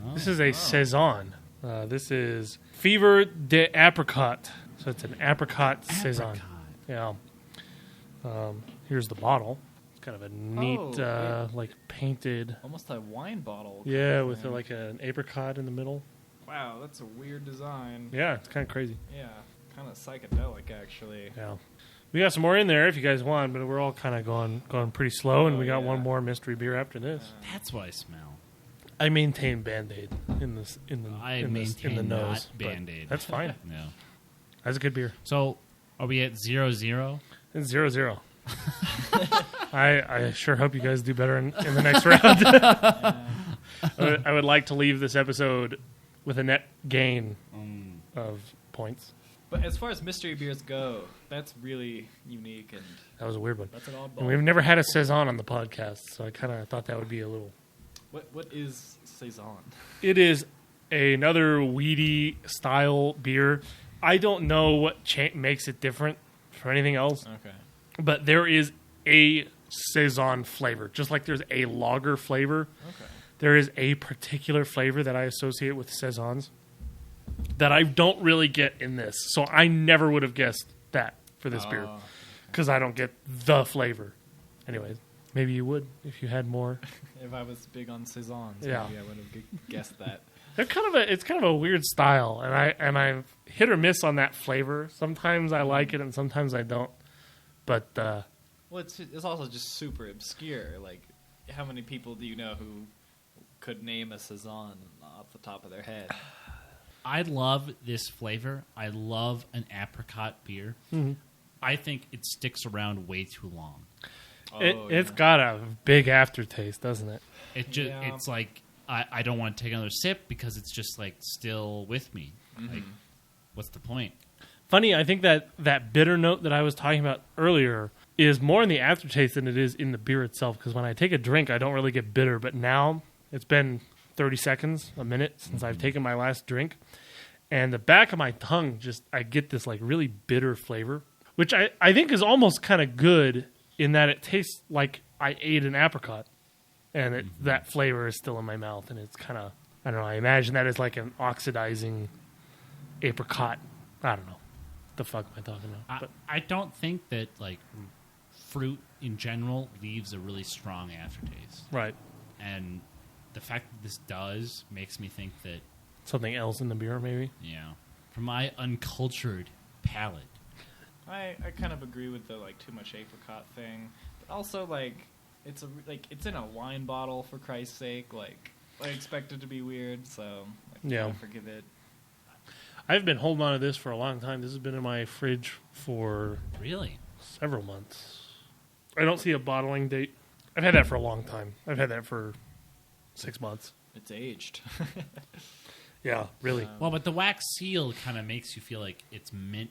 Speaker 2: Oh.
Speaker 3: This is a saison. This is Fievre de Apricot. So it's an apricot saison.
Speaker 2: Apricot.
Speaker 3: Yeah. Here's the bottle. It's kind of a neat,
Speaker 1: Oh,
Speaker 3: like painted.
Speaker 1: Almost a wine bottle.
Speaker 3: Yeah,
Speaker 1: kind of
Speaker 3: with
Speaker 1: thing.
Speaker 3: like an apricot in the middle.
Speaker 1: Wow, that's a weird design.
Speaker 3: Yeah, it's kind of crazy.
Speaker 1: Yeah, kind of psychedelic actually.
Speaker 3: Yeah. We got some more in there if you guys want, but we're all kind of going pretty slow, and
Speaker 1: Oh,
Speaker 3: we got
Speaker 1: yeah.
Speaker 3: one more mystery beer after this.
Speaker 2: That's what I smell.
Speaker 3: I maintain Band-Aid in the
Speaker 2: I
Speaker 3: in
Speaker 2: maintain
Speaker 3: the nose.
Speaker 2: not
Speaker 3: but
Speaker 2: Band-Aid.
Speaker 3: That's fine.
Speaker 2: No.
Speaker 3: That's a good beer.
Speaker 2: So, are we at 0-0?
Speaker 3: It's 0-0. I sure hope you guys do better in the next round. I would like to leave this episode with a net gain of points.
Speaker 1: But as far as mystery beers go, that's really unique, and
Speaker 3: That was a weird one.
Speaker 1: that's an
Speaker 3: And we've
Speaker 1: oddball.
Speaker 3: never had a saison on the podcast, so I kind of thought that would be a little.
Speaker 1: What is saison?
Speaker 3: It is another weedy style beer. I don't know what makes it different from anything else,
Speaker 1: Okay.
Speaker 3: but there is a saison flavor, just like there's a lager flavor.
Speaker 1: Okay.
Speaker 3: There is a particular flavor that I associate with saisons that I don't really get in this. So I never would have guessed that for this beer
Speaker 1: Oh.
Speaker 3: because I don't get the flavor. Anyways, maybe you would if you had more.
Speaker 1: If I was big on saisons,
Speaker 3: Yeah.
Speaker 1: maybe I would have guessed that.
Speaker 3: It's kind of a weird style, and I'm hit or miss on that flavor. Sometimes I like it, and sometimes I don't. But
Speaker 1: Well, it's also just super obscure. Like, how many people do you know who could name a saison off the top of their head?
Speaker 2: I love this flavor. I love an apricot beer.
Speaker 3: Mhm.
Speaker 2: I think it sticks around way too long.
Speaker 3: it's got a big aftertaste, doesn't it?
Speaker 1: Yeah.
Speaker 2: It's like I don't want to take another sip because it's just like still with me. Like, what's the point?
Speaker 3: Funny, I think that bitter note that I was talking about earlier is more in the aftertaste than it is in the beer itself. Because when I take a drink, I don't really get bitter. But now it's been 30 seconds, a minute since I've taken my last drink, and the back of my tongue I get this like really bitter flavor, which I think is almost kind of good in that it tastes like I ate an apricot, and that flavor is still in my mouth, and it's kind of, I don't know, I imagine that is like an oxidizing apricot. I don't know. What the fuck am I talking about?
Speaker 2: I don't think that like fruit in general leaves a really strong aftertaste,
Speaker 3: Right.
Speaker 2: and the fact that this does makes me think that,
Speaker 3: Something else in the beer, maybe?
Speaker 2: for my uncultured palate,
Speaker 1: I kind of agree with the like too much apricot thing, but also like it's in a wine bottle, for Christ's sake. Like, I expect it to be weird, so
Speaker 3: Yeah.
Speaker 1: I forgive it.
Speaker 3: I've been holding on to this for a long time. This has been in my fridge for
Speaker 2: really.
Speaker 3: several months. I don't see a bottling date. I've had that for a long time. I've had that for 6 months.
Speaker 1: It's aged.
Speaker 3: Yeah, really.
Speaker 2: Well, but the wax seal kind of makes you feel like it's meant,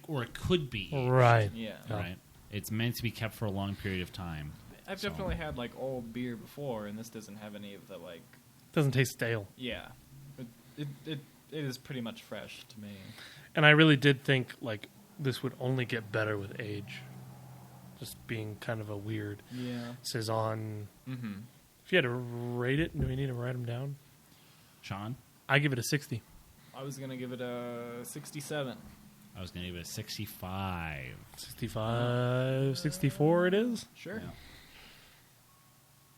Speaker 2: or it could be,
Speaker 3: Right.
Speaker 1: Yeah.
Speaker 2: right? It's meant to be kept for a long period of time.
Speaker 1: I've
Speaker 2: So-
Speaker 1: definitely had like old beer before, and this doesn't have any of the like
Speaker 3: Doesn't taste stale.
Speaker 1: Yeah, it is pretty much fresh to me.
Speaker 3: And I really did think like this would only get better with age. Just being kind of a weird saison.
Speaker 1: Mm-hmm.
Speaker 3: If you had to rate it, do we need to write them down?
Speaker 2: Sean?
Speaker 3: I give it a 60.
Speaker 1: I was gonna give it a 67.
Speaker 2: I was going to give it a 65.
Speaker 3: 65, 64 it is?
Speaker 1: Sure.
Speaker 2: Yeah.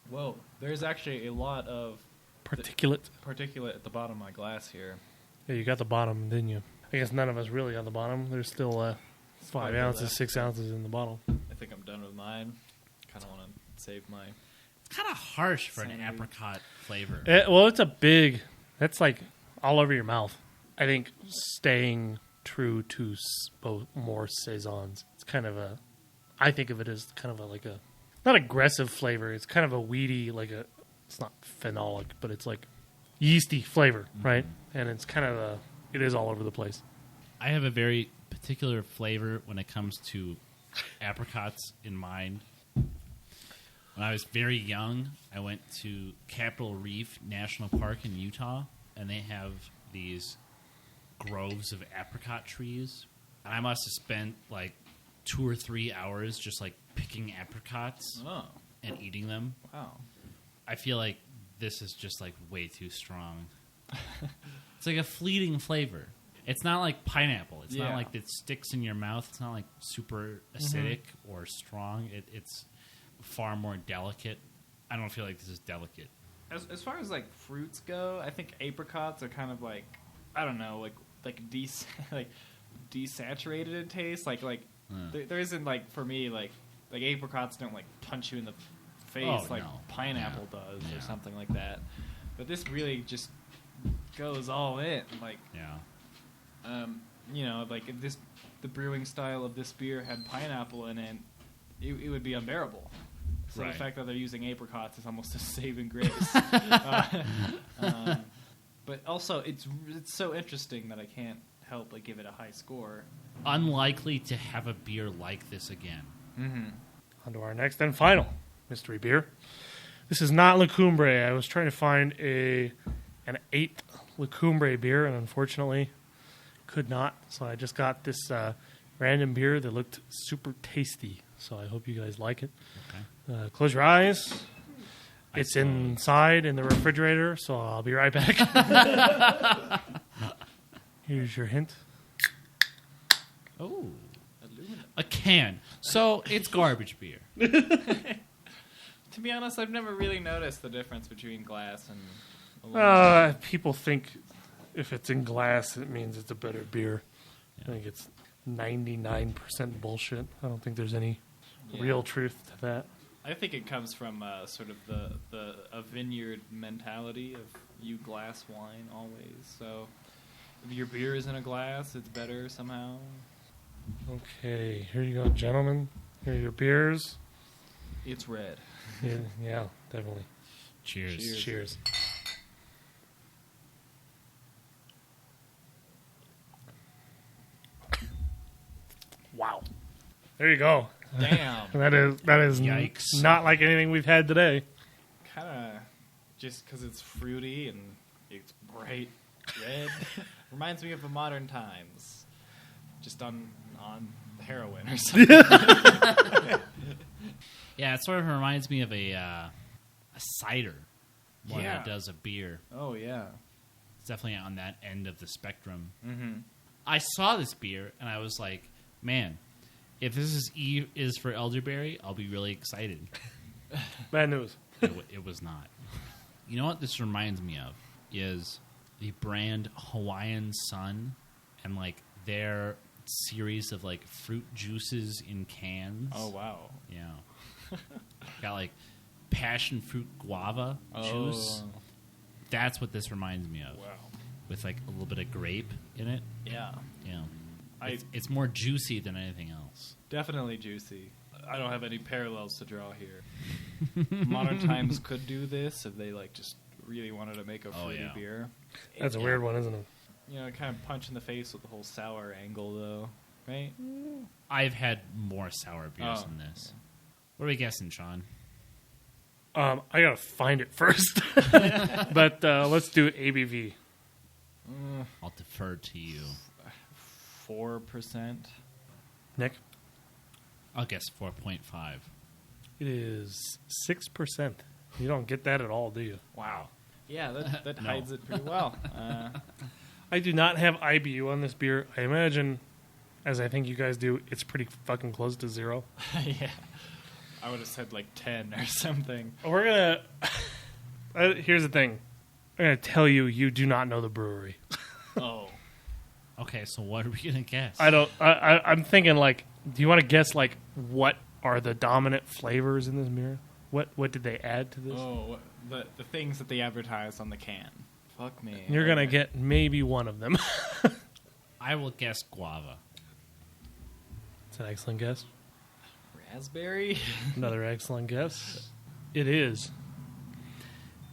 Speaker 1: Whoa, there's actually a lot of
Speaker 3: Particulate.
Speaker 1: particulate at the bottom of my glass here.
Speaker 3: Yeah, you got the bottom, didn't you? I guess none of us really got the bottom. There's still 5
Speaker 1: Probably
Speaker 3: ounces,
Speaker 1: left.
Speaker 3: 6 ounces in the bottle.
Speaker 1: I think I'm done with mine. Kind of want to save my...
Speaker 2: It's kind of harsh for an
Speaker 1: Sandy.
Speaker 2: apricot flavor.
Speaker 3: Well, it's a big... That's like all over your mouth. I think staying true to both more saisons. It's kind of a... I think of it as kind of like a... Not aggressive flavor. It's kind of a weedy, like a... It's not phenolic, but it's like yeasty flavor, right? And it's kind of it is all over the place.
Speaker 2: I have a very particular flavor when it comes to apricots in mind. When I was very young, I went to Capitol Reef National Park in Utah, and they have these groves of apricot trees. And I must have spent like 2 or 3 hours just like picking apricots
Speaker 1: Oh,
Speaker 2: and eating them.
Speaker 1: wow.
Speaker 2: I feel like this is just like way too strong. It's like a fleeting flavor. It's not like pineapple. It's not
Speaker 1: Yeah.
Speaker 2: like it sticks in your mouth. It's not like super acidic or strong. It's far more delicate. I don't feel like this is delicate.
Speaker 1: As far as like fruits go, I think apricots are kind of like, I don't know, like like desaturated in taste. Like there isn't like, for me, like apricots don't like punch you in the face like
Speaker 2: no.
Speaker 1: pineapple does
Speaker 2: Yeah.
Speaker 1: or something like that. But this really just goes all in. Like,
Speaker 2: Yeah.
Speaker 1: you know, like if the brewing style of this beer had pineapple in it, it would be unbearable. So
Speaker 2: Right.
Speaker 1: the fact that they're using apricots is almost a saving grace. But also, it's so interesting that I can't help but give it a high score.
Speaker 2: Unlikely to have a beer like this again.
Speaker 1: Mm-hmm.
Speaker 3: On to our next and final mystery beer. This is not La Cumbre. I was trying to find an 8th La Cumbre beer, and unfortunately could not. So I just got this random beer that looked super tasty. So I hope you guys like it.
Speaker 2: Okay.
Speaker 3: Close your eyes. It's
Speaker 2: suppose.
Speaker 3: inside in the refrigerator, so I'll be right back. Here's your hint.
Speaker 2: Oh. A can. So it's garbage beer.
Speaker 1: To be honest, I've never really noticed the difference between glass and aluminum.
Speaker 3: People think if it's in glass, it means it's a better beer.
Speaker 2: Yeah.
Speaker 3: I think it's 99% bullshit. I don't think there's any real truth to that.
Speaker 1: I think it comes from sort of a vineyard mentality of you glass wine always. So if your beer is in a glass, it's better somehow.
Speaker 3: Okay, here you go, gentlemen. Here are your beers.
Speaker 1: It's red.
Speaker 3: Yeah, definitely.
Speaker 2: Cheers.
Speaker 3: Cheers. Wow. There you go.
Speaker 1: Damn.
Speaker 3: That is
Speaker 2: Yikes.
Speaker 3: not like anything we've had today.
Speaker 1: Kind of just because it's fruity and it's bright red reminds me of the modern times. Just on heroin or something.
Speaker 2: Yeah, it sort of reminds me of a cider more
Speaker 1: Yeah.
Speaker 2: than it does a beer.
Speaker 1: Oh, yeah.
Speaker 2: It's definitely on that end of the spectrum.
Speaker 1: Mm-hmm.
Speaker 2: I saw this beer and I was like, man, if this is for elderberry, I'll be really excited.
Speaker 3: Bad news.
Speaker 2: It was not. You know what this reminds me of is the brand Hawaiian Sun and like their series of like fruit juices in cans.
Speaker 1: Oh, wow.
Speaker 2: Yeah. Got like passion fruit guava juice. That's what this reminds me of.
Speaker 1: Wow.
Speaker 2: With like a little bit of grape in it.
Speaker 1: Yeah.
Speaker 2: Yeah. It's more juicy than anything else.
Speaker 1: Definitely juicy. I don't have any parallels to draw here. Modern Times could do this if they like just really wanted to make a fruity beer.
Speaker 3: That's a weird one, isn't it?
Speaker 1: You know, kind of punch in the face with the whole sour angle, though, right?
Speaker 2: I've had more sour beers
Speaker 1: Oh,
Speaker 2: than this. What are we guessing, Sean?
Speaker 3: I gotta find it first. But let's do ABV.
Speaker 2: I'll defer to you.
Speaker 1: 4%.
Speaker 3: Nick?
Speaker 2: I'll guess 4.5.
Speaker 3: It is 6%. You don't get that at all, do you?
Speaker 1: Wow. Yeah, that
Speaker 2: No.
Speaker 1: hides it pretty well.
Speaker 3: I do not have IBU on this beer. I imagine, as I think you guys do, it's pretty fucking close to 0.
Speaker 1: Yeah. I would have said like 10 or something.
Speaker 3: We're gonna... here's the thing. I'm gonna tell you, you do not know the brewery.
Speaker 1: Oh.
Speaker 2: Okay, so what are we going to guess?
Speaker 3: I'm thinking, like, do you want to guess, like, what are the dominant flavors in this beer? What did they add to this?
Speaker 1: Oh, the things that they advertise on the can. Fuck me.
Speaker 3: You're gonna get maybe one of them.
Speaker 2: I will guess guava.
Speaker 3: It's an excellent guess.
Speaker 1: Raspberry?
Speaker 3: Another excellent guess. It is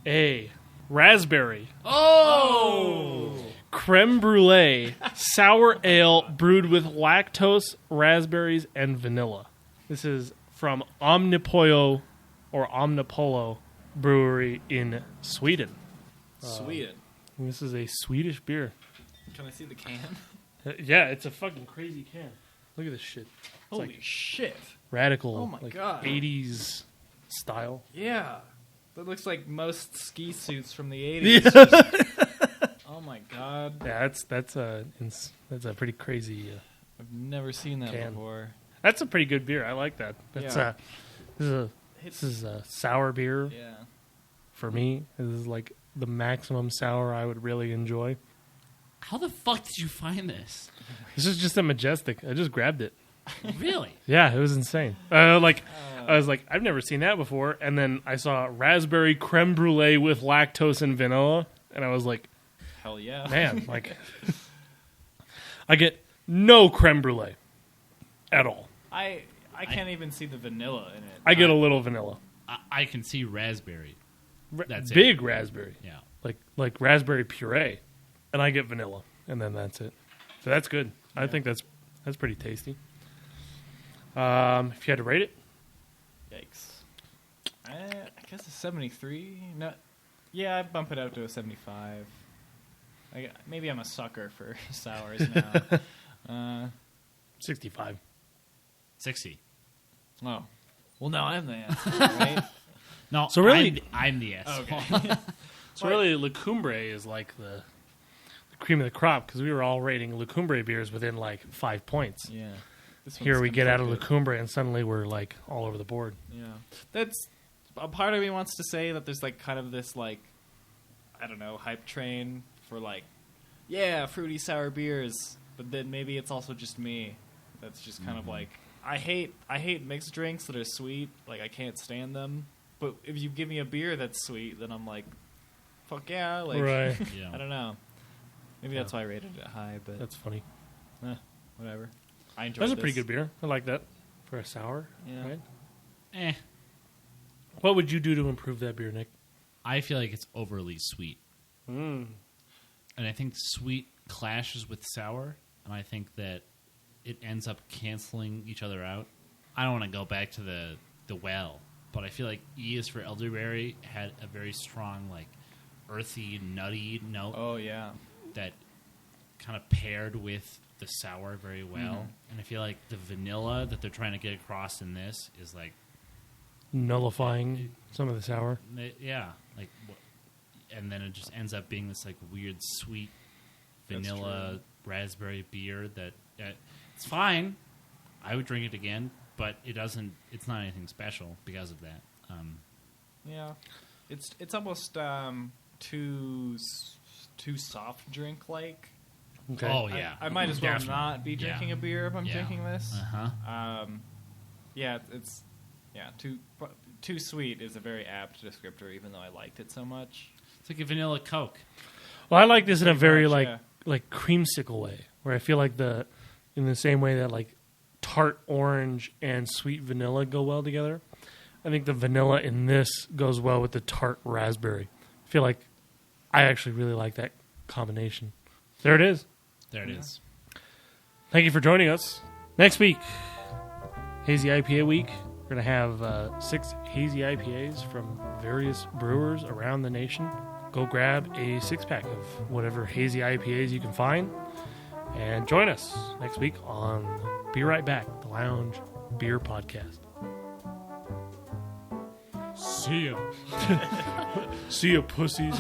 Speaker 3: a raspberry
Speaker 2: Oh!
Speaker 3: creme brulee sour ale brewed with lactose, raspberries, and vanilla. This is from Omnipollo Brewery in Sweden.
Speaker 1: Sweden.
Speaker 3: This is a Swedish beer.
Speaker 1: Can I see the can?
Speaker 3: Yeah, it's a fucking crazy can. Look at this shit. It's
Speaker 1: Holy
Speaker 3: like
Speaker 1: shit.
Speaker 3: radical,
Speaker 1: Oh my
Speaker 3: like
Speaker 1: God.
Speaker 3: 80s style.
Speaker 1: Yeah. That looks like most ski suits from the 80s. Oh my god.
Speaker 3: Yeah, that's a pretty crazy.
Speaker 1: I've never seen that
Speaker 3: Can.
Speaker 1: before.
Speaker 3: That's a pretty good beer. I like that. That's
Speaker 1: Yeah.
Speaker 3: this is a sour beer
Speaker 1: Yeah.
Speaker 3: for me. This is like the maximum sour I would really enjoy.
Speaker 2: How the fuck did you find this?
Speaker 3: This is just a Majestic. I just grabbed it.
Speaker 2: Really?
Speaker 3: Yeah, it was insane. I was like, I've never seen that before. And then I saw raspberry creme brulee with lactose and vanilla, and I was like,
Speaker 1: Hell yeah.
Speaker 3: man, like, I get no creme brulee at all.
Speaker 1: I can't even see the vanilla in it.
Speaker 3: I get a little vanilla,
Speaker 2: I can see raspberry. That's
Speaker 3: big raspberry,
Speaker 2: Yeah.
Speaker 3: like raspberry puree, and I get vanilla, and then that's it. So that's good. I think that's pretty tasty. If you had to rate it,
Speaker 1: Yikes. I guess a 73. No, yeah, I'd bump it out to a 75. Maybe I'm a sucker for sours now.
Speaker 3: 65.
Speaker 2: 60.
Speaker 1: Oh. Well, now I'm the asshole, right?
Speaker 2: No,
Speaker 3: So really-
Speaker 2: I'm the asshole.
Speaker 1: Okay.
Speaker 3: So really, La Cumbre is like the cream of the crop because we were all rating La Cumbre beers within like 5 points.
Speaker 1: Yeah. This
Speaker 3: Here
Speaker 1: one's
Speaker 3: we get out of La
Speaker 1: conflicted.
Speaker 3: Cumbre and suddenly we're like all over the board.
Speaker 1: Yeah. That's a part of me wants to say that there's like kind of this like I don't know, hype train for like yeah, fruity sour beers, but then maybe it's also just me. That's just kind of like I hate mixed drinks that are sweet, like I can't stand them. But if you give me a beer that's sweet, then I'm like fuck yeah, like
Speaker 3: Right.
Speaker 2: Yeah.
Speaker 1: I don't know. Maybe that's why I rated it high, but
Speaker 3: That's funny.
Speaker 1: whatever. I enjoyed
Speaker 3: That's a
Speaker 1: this.
Speaker 3: pretty good beer. I like that for a sour.
Speaker 1: Yeah.
Speaker 3: Right?
Speaker 2: Eh.
Speaker 3: What would you do to improve that beer, Nick?
Speaker 2: I feel like it's overly sweet.
Speaker 3: Mm.
Speaker 2: And I think sweet clashes with sour, and I think that it ends up canceling each other out. I don't want to go back to the well, but I feel like E is for elderberry had a very strong, like, earthy, nutty note
Speaker 1: Oh yeah.
Speaker 2: that kind of paired with the sour very well. And I feel like the vanilla that they're trying to get across in this is like,
Speaker 3: Nullifying some of the sour.
Speaker 2: yeah, like, and then it just ends up being this like weird sweet
Speaker 1: That's
Speaker 2: vanilla raspberry beer that it's fine. I would drink it again, but it doesn't. It's not anything special because of that.
Speaker 1: Yeah, it's almost too soft drink like.
Speaker 3: Okay.
Speaker 2: Oh yeah,
Speaker 1: I might as well
Speaker 3: Definitely.
Speaker 1: not be drinking
Speaker 2: Yeah.
Speaker 1: a beer if I'm
Speaker 2: Yeah.
Speaker 1: drinking this.
Speaker 2: Uh-huh.
Speaker 1: Yeah, it's too sweet is a very apt descriptor, even though I liked it so much.
Speaker 2: It's like a vanilla Coke.
Speaker 3: Well, I like this in a very
Speaker 1: much,
Speaker 3: like creamsicle way, where I feel like in the same way that like tart orange and sweet vanilla go well together. I think the vanilla in this goes well with the tart raspberry. I feel like I actually really like that combination. There it is.
Speaker 2: There it is.
Speaker 3: Thank you for joining us. Next week, Hazy IPA week. We're going to have 6 hazy IPAs from various brewers around the nation. Go grab a 6-pack of whatever hazy IPAs you can find. And join us next week on Be Right Back, the Lounge Beer Podcast. See ya. See ya, pussies.